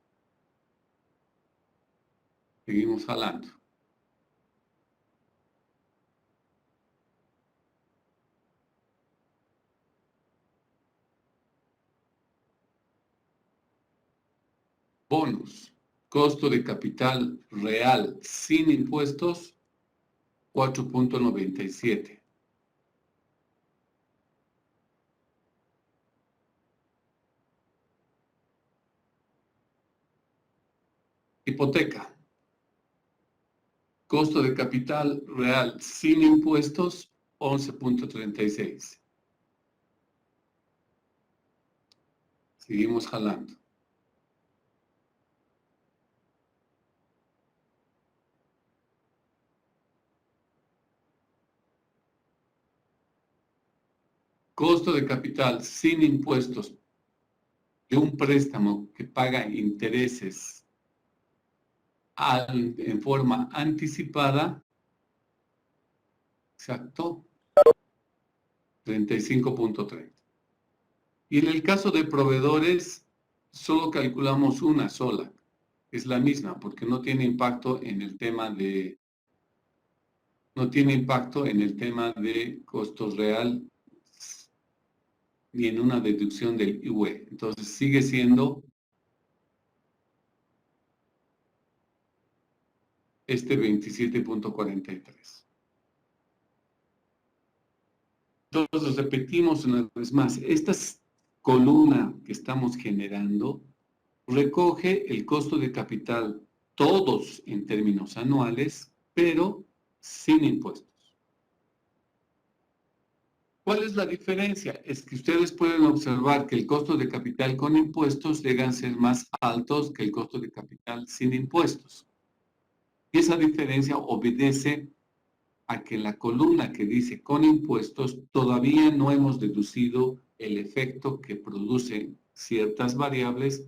Speaker 1: Seguimos jalando. Bonos, costo de capital real sin impuestos, 4.97. Hipoteca, costo de capital real sin impuestos, 11.36. Seguimos jalando. Costo de capital sin impuestos de un préstamo que paga intereses en forma anticipada, exacto, 35.30. Y en el caso de proveedores, solo calculamos una sola, es la misma, porque no tiene impacto en el tema de, costos real ni en una deducción del IUE. Entonces sigue siendo este 27.43. Entonces repetimos una vez más, esta columna que estamos generando recoge el costo de capital, todos en términos anuales, pero sin impuestos. ¿Cuál es la diferencia? Es que ustedes pueden observar que el costo de capital con impuestos llegan a ser más altos que el costo de capital sin impuestos. Y esa diferencia obedece a que la columna que dice con impuestos todavía no hemos deducido el efecto que producen ciertas variables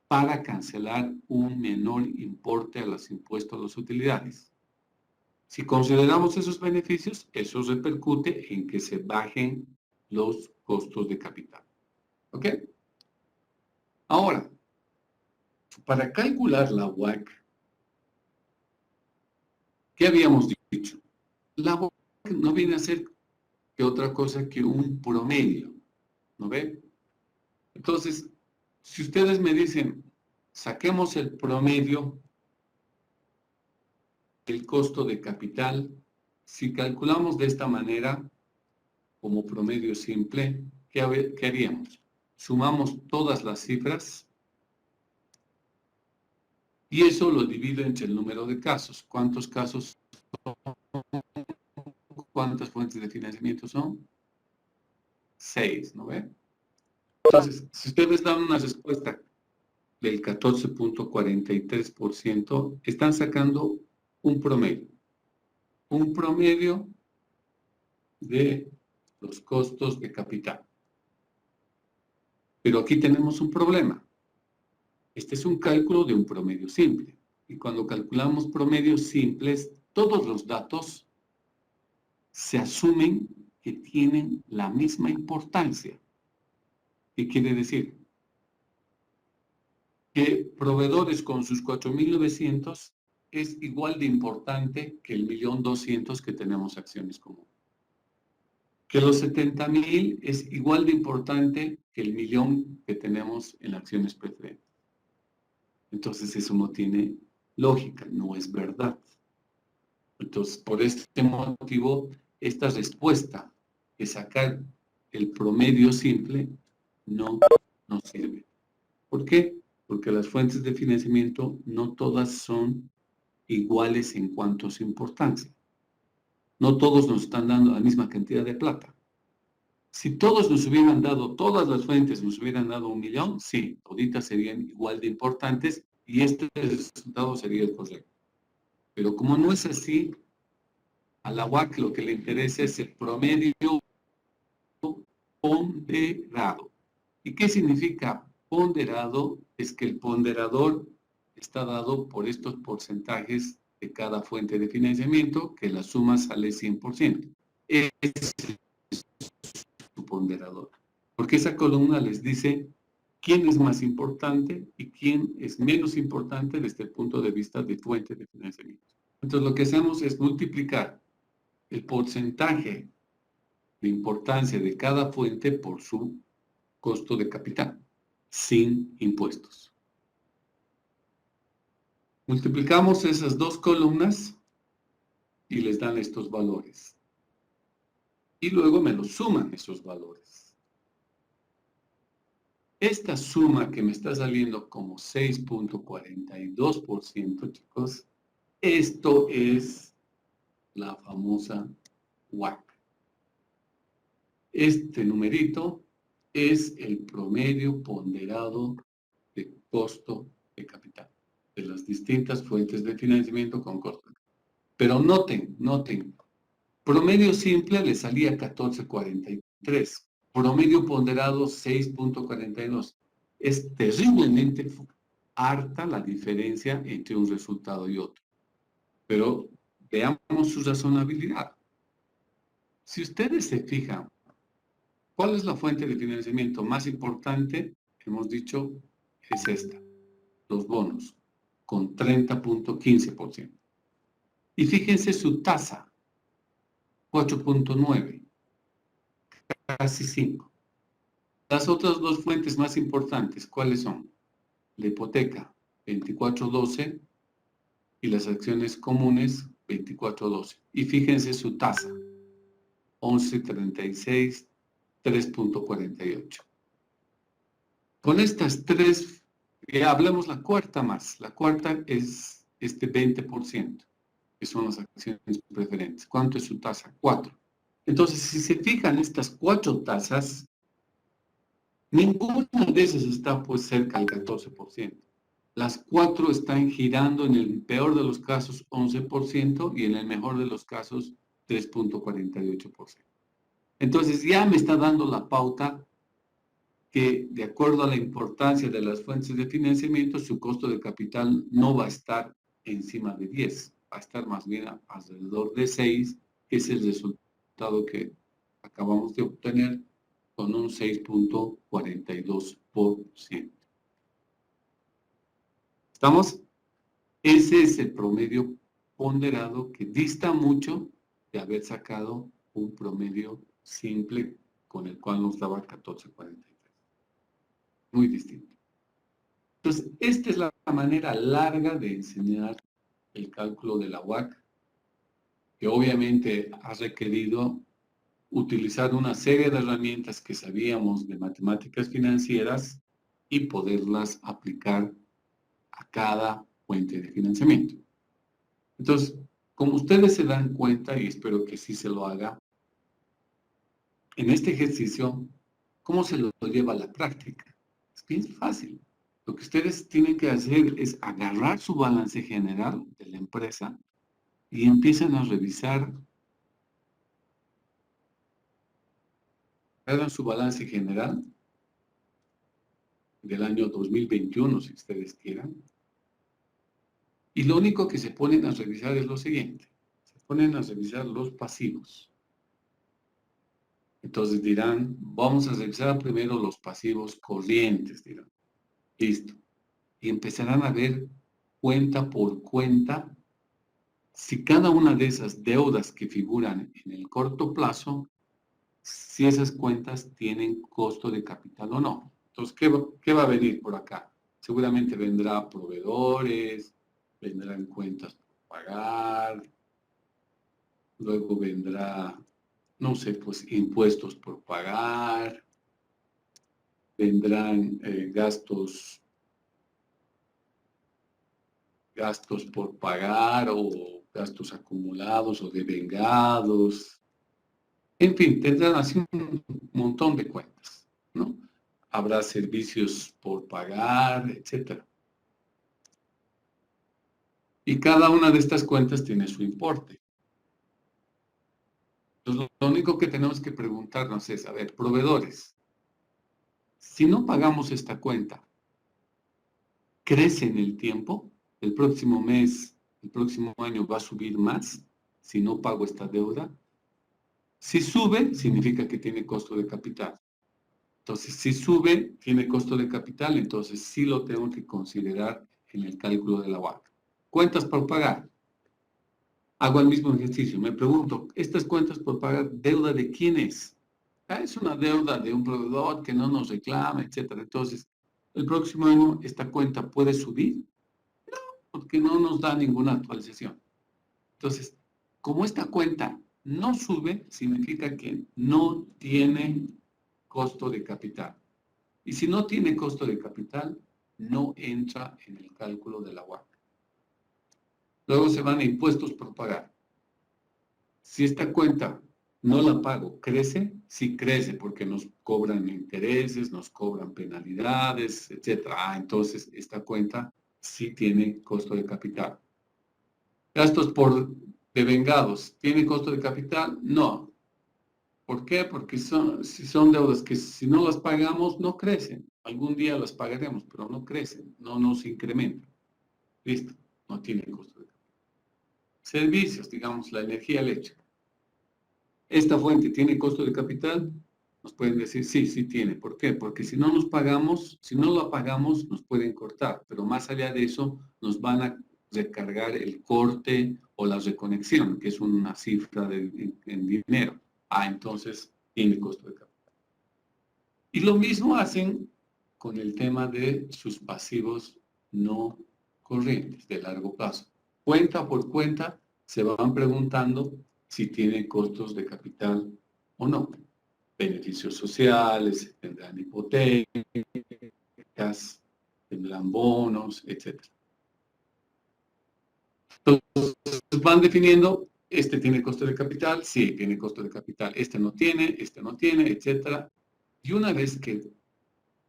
Speaker 1: para cancelar un menor importe a los impuestos a las utilidades. Si consideramos esos beneficios, eso repercute en que se bajen los costos de capital. ¿Ok? Ahora, para calcular la WACC, ¿qué habíamos dicho? La WACC no viene a ser que otra cosa que un promedio, ¿no ve? Entonces, si ustedes me dicen, saquemos el promedio del costo de capital, si calculamos de esta manera, como promedio simple, ¿qué haríamos? Sumamos todas las cifras y eso lo divido entre el número de casos. ¿Cuántos casos? ¿Cuántas fuentes de financiamiento son? 6, ¿no ve? Entonces, si ustedes dan una respuesta del 14.43%, están sacando un promedio de los costos de capital. Pero aquí tenemos un problema. Este es un cálculo de un promedio simple. Y cuando calculamos promedios simples, todos los datos se asumen que tienen la misma importancia. ¿Qué quiere decir? Que proveedores con sus 4.900 es igual de importante que el 1.200.000 que tenemos acciones comunes. Que los 70.000 es igual de importante que el 1.000.000 que tenemos en acciones preferentes. Entonces eso no tiene lógica, no es verdad. Entonces, por este motivo, esta respuesta de sacar el promedio simple no nos sirve. ¿Por qué? Porque las fuentes de financiamiento no todas son iguales en cuanto a su importancia. No todos nos están dando la misma cantidad de plata. Si todos nos hubieran dado, todas las fuentes nos hubieran dado 1.000.000, sí, toditas serían igual de importantes y este resultado sería el correcto. Pero como no es así, a la UAC lo que le interesa es el promedio ponderado. ¿Y qué significa ponderado? Es que el ponderador está dado por estos porcentajes de cada fuente de financiamiento, que la suma sale 100%. Ese es su ponderador. Porque esa columna les dice quién es más importante y quién es menos importante desde el punto de vista de fuente de financiamiento. Entonces lo que hacemos es multiplicar el porcentaje de importancia de cada fuente por su costo de capital, sin impuestos. Multiplicamos esas dos columnas y les dan estos valores. Y luego me los suman esos valores. Esta suma que me está saliendo como 6.42%, chicos, esto es la famosa WACC. Este numerito es el promedio ponderado de costo de capital de las distintas fuentes de financiamiento con costo. Pero noten, promedio simple le salía 14.43, promedio ponderado 6.42. Es terriblemente harta la diferencia entre un resultado y otro. Pero veamos su razonabilidad. Si ustedes se fijan, ¿cuál es la fuente de financiamiento más importante? Hemos dicho, es esta, los bonos, con 30.15%. Y fíjense su tasa, 4.9, casi 5. Las otras dos fuentes más importantes, ¿cuáles son? La hipoteca, 24.12, y las acciones comunes, 24.12. Y fíjense su tasa, 11.36, 3.48. Con estas tres, hablemos la cuarta más. La cuarta es este 20%, que son las acciones preferentes. ¿Cuánto es su tasa? 4. Entonces, si se fijan estas 4 tasas, ninguna de esas está pues cerca del 14%. Las 4 están girando en el peor de los casos 11% y en el mejor de los casos 3.48%. Entonces ya me está dando la pauta que de acuerdo a la importancia de las fuentes de financiamiento, su costo de capital no va a estar encima de 10, va a estar más bien alrededor de 6, que es el resultado que acabamos de obtener con un 6.42%. ¿Estamos? Ese es el promedio ponderado que dista mucho de haber sacado un promedio simple con el cual nos daba 14.43. muy distinto. Entonces, esta es la manera larga de enseñar el cálculo de la UAC, que obviamente ha requerido utilizar una serie de herramientas que sabíamos de matemáticas financieras y poderlas aplicar a cada fuente de financiamiento. Entonces, como ustedes se dan cuenta, y espero que sí se lo haga, en este ejercicio, ¿cómo se lo lleva a la práctica? Es bien fácil. Lo que ustedes tienen que hacer es agarrar su balance general de la empresa y empiezan a revisar, agarran su balance general del año 2021, si ustedes quieran, y lo único que se ponen a revisar es lo siguiente. Se ponen a revisar los pasivos. Entonces dirán, vamos a revisar primero los pasivos corrientes, dirán. Listo. Y empezarán a ver cuenta por cuenta si cada una de esas deudas que figuran en el corto plazo, si esas cuentas tienen costo de capital o no. Entonces, ¿qué va a venir por acá? Seguramente vendrá proveedores, vendrán cuentas por pagar, luego vendrá, no sé, pues impuestos por pagar, vendrán gastos por pagar o gastos acumulados o devengados. En fin, tendrán así un montón de cuentas, ¿no? Habrá servicios por pagar, etcétera. Y cada una de estas cuentas tiene su importe. Entonces, lo único que tenemos que preguntarnos es, a ver, proveedores, si no pagamos esta cuenta, ¿crece en el tiempo? ¿El próximo mes, el próximo año va a subir más si no pago esta deuda? Si sube, significa que tiene costo de capital. Entonces, si sube, tiene costo de capital, entonces sí lo tengo que considerar en el cálculo de la WACC. Cuentas por pagar. Hago el mismo ejercicio. Me pregunto, ¿estas cuentas por pagar, deuda de quién es? Ah, es una deuda de un proveedor que no nos reclama, etcétera. Entonces, el próximo año esta cuenta puede subir porque no nos da ninguna actualización. Entonces, como esta cuenta no sube, significa que no tiene costo de capital. Y si no tiene costo de capital, no entra en el cálculo de la WACC. Luego se van a impuestos por pagar. Si esta cuenta no la pago, ¿crece? Sí crece porque nos cobran intereses, nos cobran penalidades, etc. Entonces esta cuenta sí tiene costo de capital. Gastos por devengados, ¿tiene costo de capital? No. ¿Por qué? Porque si son deudas que si no las pagamos, no crecen. Algún día las pagaremos, pero no crecen, no nos incrementan. Listo, no tienen costo de capital. Servicios, digamos, la energía eléctrica. ¿Esta fuente tiene costo de capital? Nos pueden decir, sí, sí tiene. ¿Por qué? Porque si no nos pagamos, si no la pagamos, nos pueden cortar. Pero más allá de eso, nos van a recargar el corte o la reconexión, que es una cifra en dinero. Entonces tiene costo de capital. Y lo mismo hacen con el tema de sus pasivos no corrientes de largo plazo. Cuenta por cuenta se van preguntando si tiene costos de capital o no. Beneficios sociales, tendrán hipotecas, tendrán bonos, etc. Entonces van definiendo, este tiene costo de capital, sí, tiene costo de capital, este no tiene, etc. Y una vez que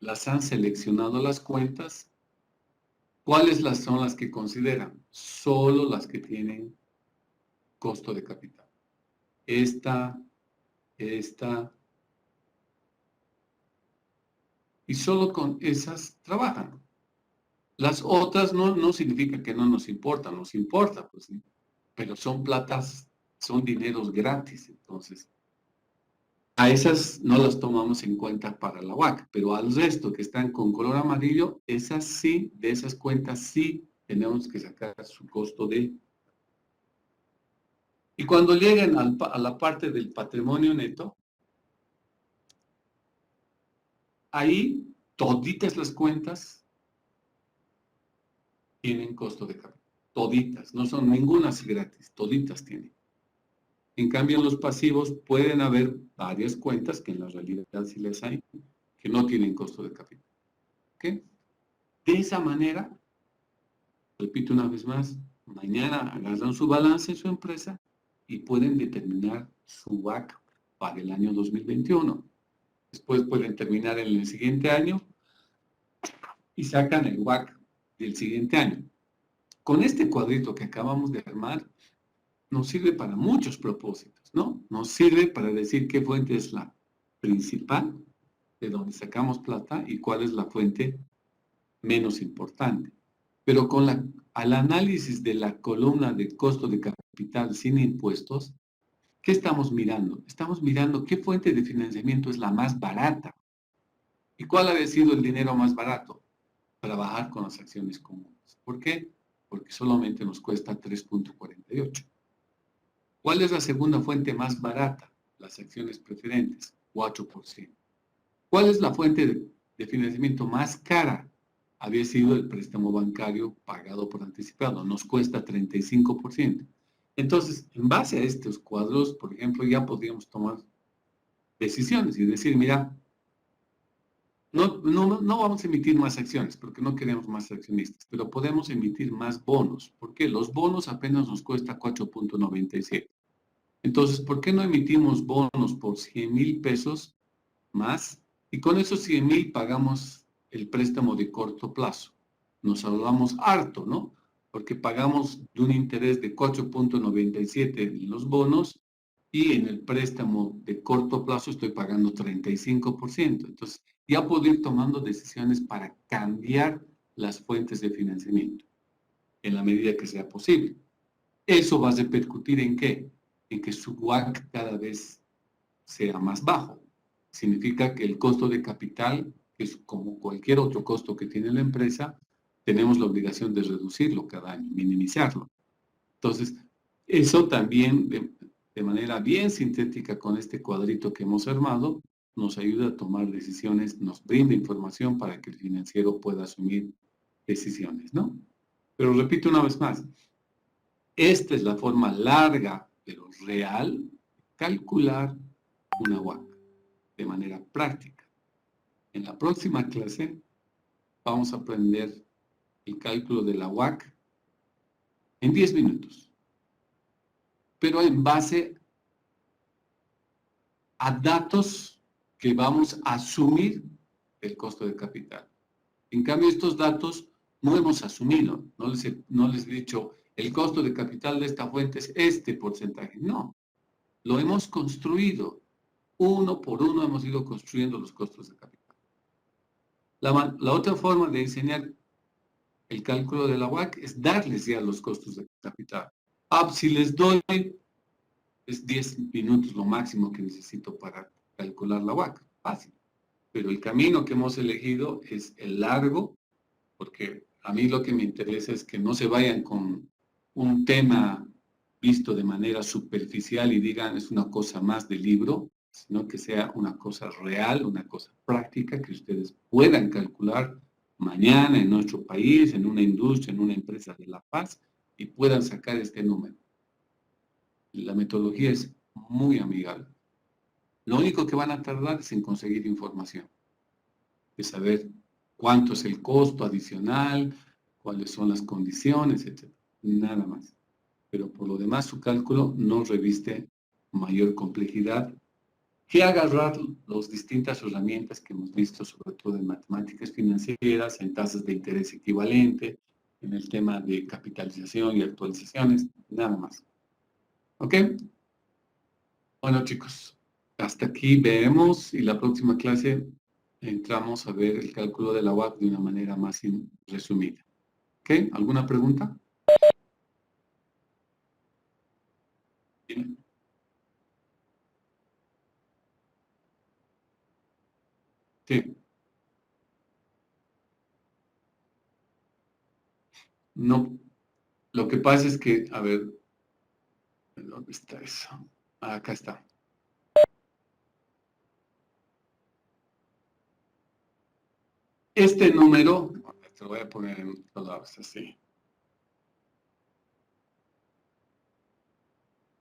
Speaker 1: las han seleccionado las cuentas, ¿cuáles son las que consideran? Solo las que tienen costo de capital. Esta, y solo con esas trabajan. Las otras no significa que no nos importa, nos importa, pues sí, pero son platas, son dineros gratis, entonces a esas no las tomamos en cuenta para la WAC, pero al resto que están con color amarillo, esas sí, de esas cuentas sí tenemos que sacar su costo de. Y cuando lleguen a la parte del patrimonio neto, ahí toditas las cuentas tienen costo de capital. Toditas, no son ninguna así gratis, toditas tienen. En cambio, en los pasivos pueden haber varias cuentas, que en la realidad sí les hay, que no tienen costo de capital. ¿Ok? De esa manera, repito una vez más, mañana agarran su balance en su empresa y pueden determinar su WACC para el año 2021. Después pueden terminar en el siguiente año y sacan el WACC del siguiente año. Con este cuadrito que acabamos de armar, nos sirve para muchos propósitos, ¿no? Nos sirve para decir qué fuente es la principal, de donde sacamos plata, y cuál es la fuente menos importante. Pero al análisis de la columna de costo de capital sin impuestos, ¿qué estamos mirando? Estamos mirando qué fuente de financiamiento es la más barata. ¿Y cuál ha sido el dinero más barato? Trabajar con las acciones comunes. ¿Por qué? Porque solamente nos cuesta 3.48. ¿Cuál es la segunda fuente más barata? Las acciones preferentes, 4%. ¿Cuál es la fuente de financiamiento más cara? Había sido el préstamo bancario pagado por anticipado, nos cuesta 35%. Entonces, en base a estos cuadros, por ejemplo, ya podríamos tomar decisiones y decir, mira, no vamos a emitir más acciones porque no queremos más accionistas, pero podemos emitir más bonos. ¿Por qué? Los bonos apenas nos cuesta 4.97. Entonces, ¿por qué no emitimos bonos por 100,000 pesos más? Y con esos 100,000 pagamos el préstamo de corto plazo. Nos ahorramos harto, ¿no? Porque pagamos de un interés de 4.97 en los bonos y en el préstamo de corto plazo estoy pagando 35%. Entonces, ya puedo ir tomando decisiones para cambiar las fuentes de financiamiento en la medida que sea posible. ¿Eso va a repercutir en qué? En que su WACC cada vez sea más bajo. Significa que el costo de capital, que es como cualquier otro costo que tiene la empresa, tenemos la obligación de reducirlo cada año, minimizarlo. Entonces, eso también, de manera bien sintética con este cuadrito que hemos armado, nos ayuda a tomar decisiones, nos brinda información para que el financiero pueda asumir decisiones, ¿no? Pero repito una vez más, esta es la forma larga, pero real, de calcular una WACC de manera práctica. En la próxima clase vamos a aprender el cálculo de la WACC en 10 minutos, pero en base a datos que vamos a asumir el costo de capital. En cambio, estos datos no hemos asumido, no les he dicho, el costo de capital de esta fuente es este porcentaje. No, lo hemos construido. Uno por uno hemos ido construyendo los costos de capital. La otra forma de enseñar el cálculo de la WACC es darles ya los costos de capital. Si les doy, es 10 minutos lo máximo que necesito para calcular la WACC. Fácil. Pero el camino que hemos elegido es el largo, porque a mí lo que me interesa es que no se vayan con un tema visto de manera superficial y digan es una cosa más de libro, sino que sea una cosa real, una cosa práctica que ustedes puedan calcular mañana en nuestro país, en una industria, en una empresa de La Paz, y puedan sacar este número. La metodología es muy amigable. Lo único que van a tardar es en conseguir información, de saber cuánto es el costo adicional, cuáles son las condiciones, etc. Nada más. Pero por lo demás su cálculo no reviste mayor complejidad que agarrar las distintas herramientas que hemos visto, sobre todo en matemáticas financieras, en tasas de interés equivalente, en el tema de capitalización y actualizaciones, nada más. ¿Ok? Bueno, chicos, hasta aquí vemos y la próxima clase entramos a ver el cálculo de la WACC de una manera más resumida. ¿Ok? ¿Alguna pregunta? Bien. Sí. No, lo que pasa es que, a ver, ¿dónde está eso? Acá está. Este número, te lo voy a poner en palabras así.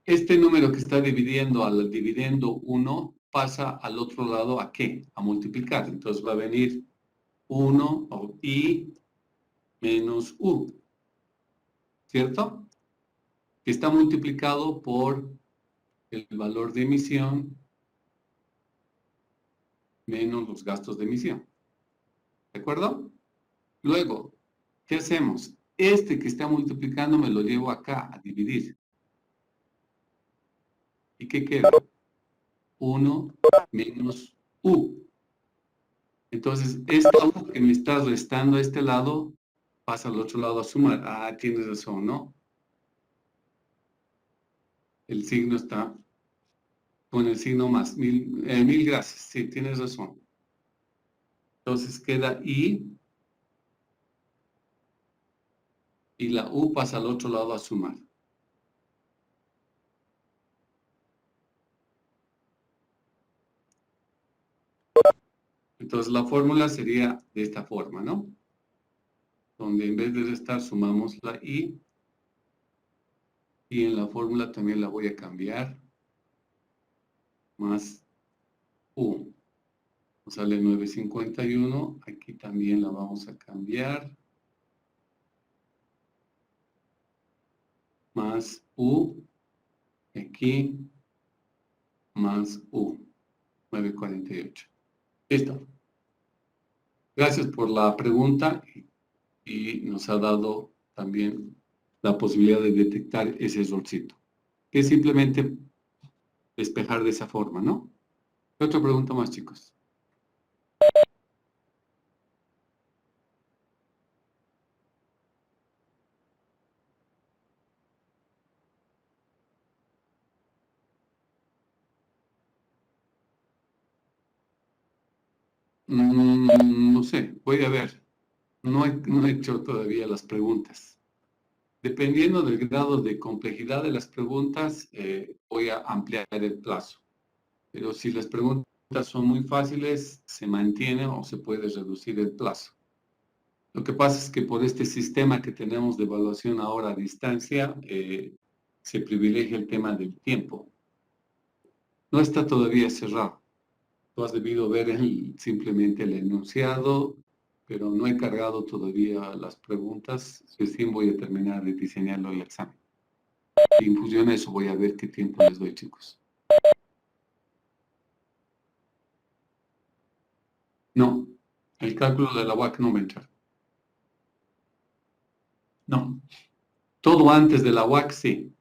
Speaker 1: Este número que está dividiendo al dividendo 1 pasa al otro lado ¿a qué? A multiplicar. Entonces va a venir 1 o i menos u, ¿cierto? Que está multiplicado por el valor de emisión menos los gastos de emisión. ¿De acuerdo? Luego, ¿qué hacemos? Este que está multiplicando me lo llevo acá a dividir. ¿Y qué queda? 1 menos u. Entonces, esto que me está restando a este lado, pasa al otro lado a sumar. Ah, tienes razón, ¿no? El signo está con el signo más. Mil gracias. Sí, tienes razón. Entonces queda i y la u pasa al otro lado a sumar. Entonces la fórmula sería de esta forma, ¿no? Donde en vez de restar sumamos la i y en la fórmula también la voy a cambiar más u. Nos sale 951, aquí también la vamos a cambiar más u, aquí más u, 948. Listo. Gracias por la pregunta y nos ha dado también la posibilidad de detectar ese errorcito, que es simplemente despejar de esa forma, ¿no? Otra pregunta más, chicos. No sé, voy a ver. No he hecho todavía las preguntas. Dependiendo del grado de complejidad de las preguntas, voy a ampliar el plazo. Pero si las preguntas son muy fáciles, se mantiene o se puede reducir el plazo. Lo que pasa es que por este sistema que tenemos de evaluación ahora a distancia, se privilegia el tema del tiempo. No está todavía cerrado. Tú has debido ver simplemente el enunciado, pero no he cargado todavía las preguntas. Recién voy a terminar de diseñarlo el examen. Y en función a eso voy a ver qué tiempo les doy, chicos. No, el cálculo de la UAC no va a entrar. No, todo antes de la UAC sí.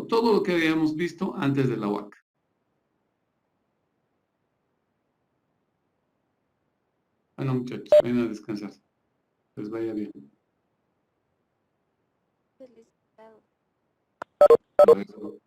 Speaker 1: Todo lo que habíamos visto antes de la UAC. Bueno, muchachos, vayan a descansar. Les vaya bien.
Speaker 2: Felicitado.
Speaker 1: Hasta luego.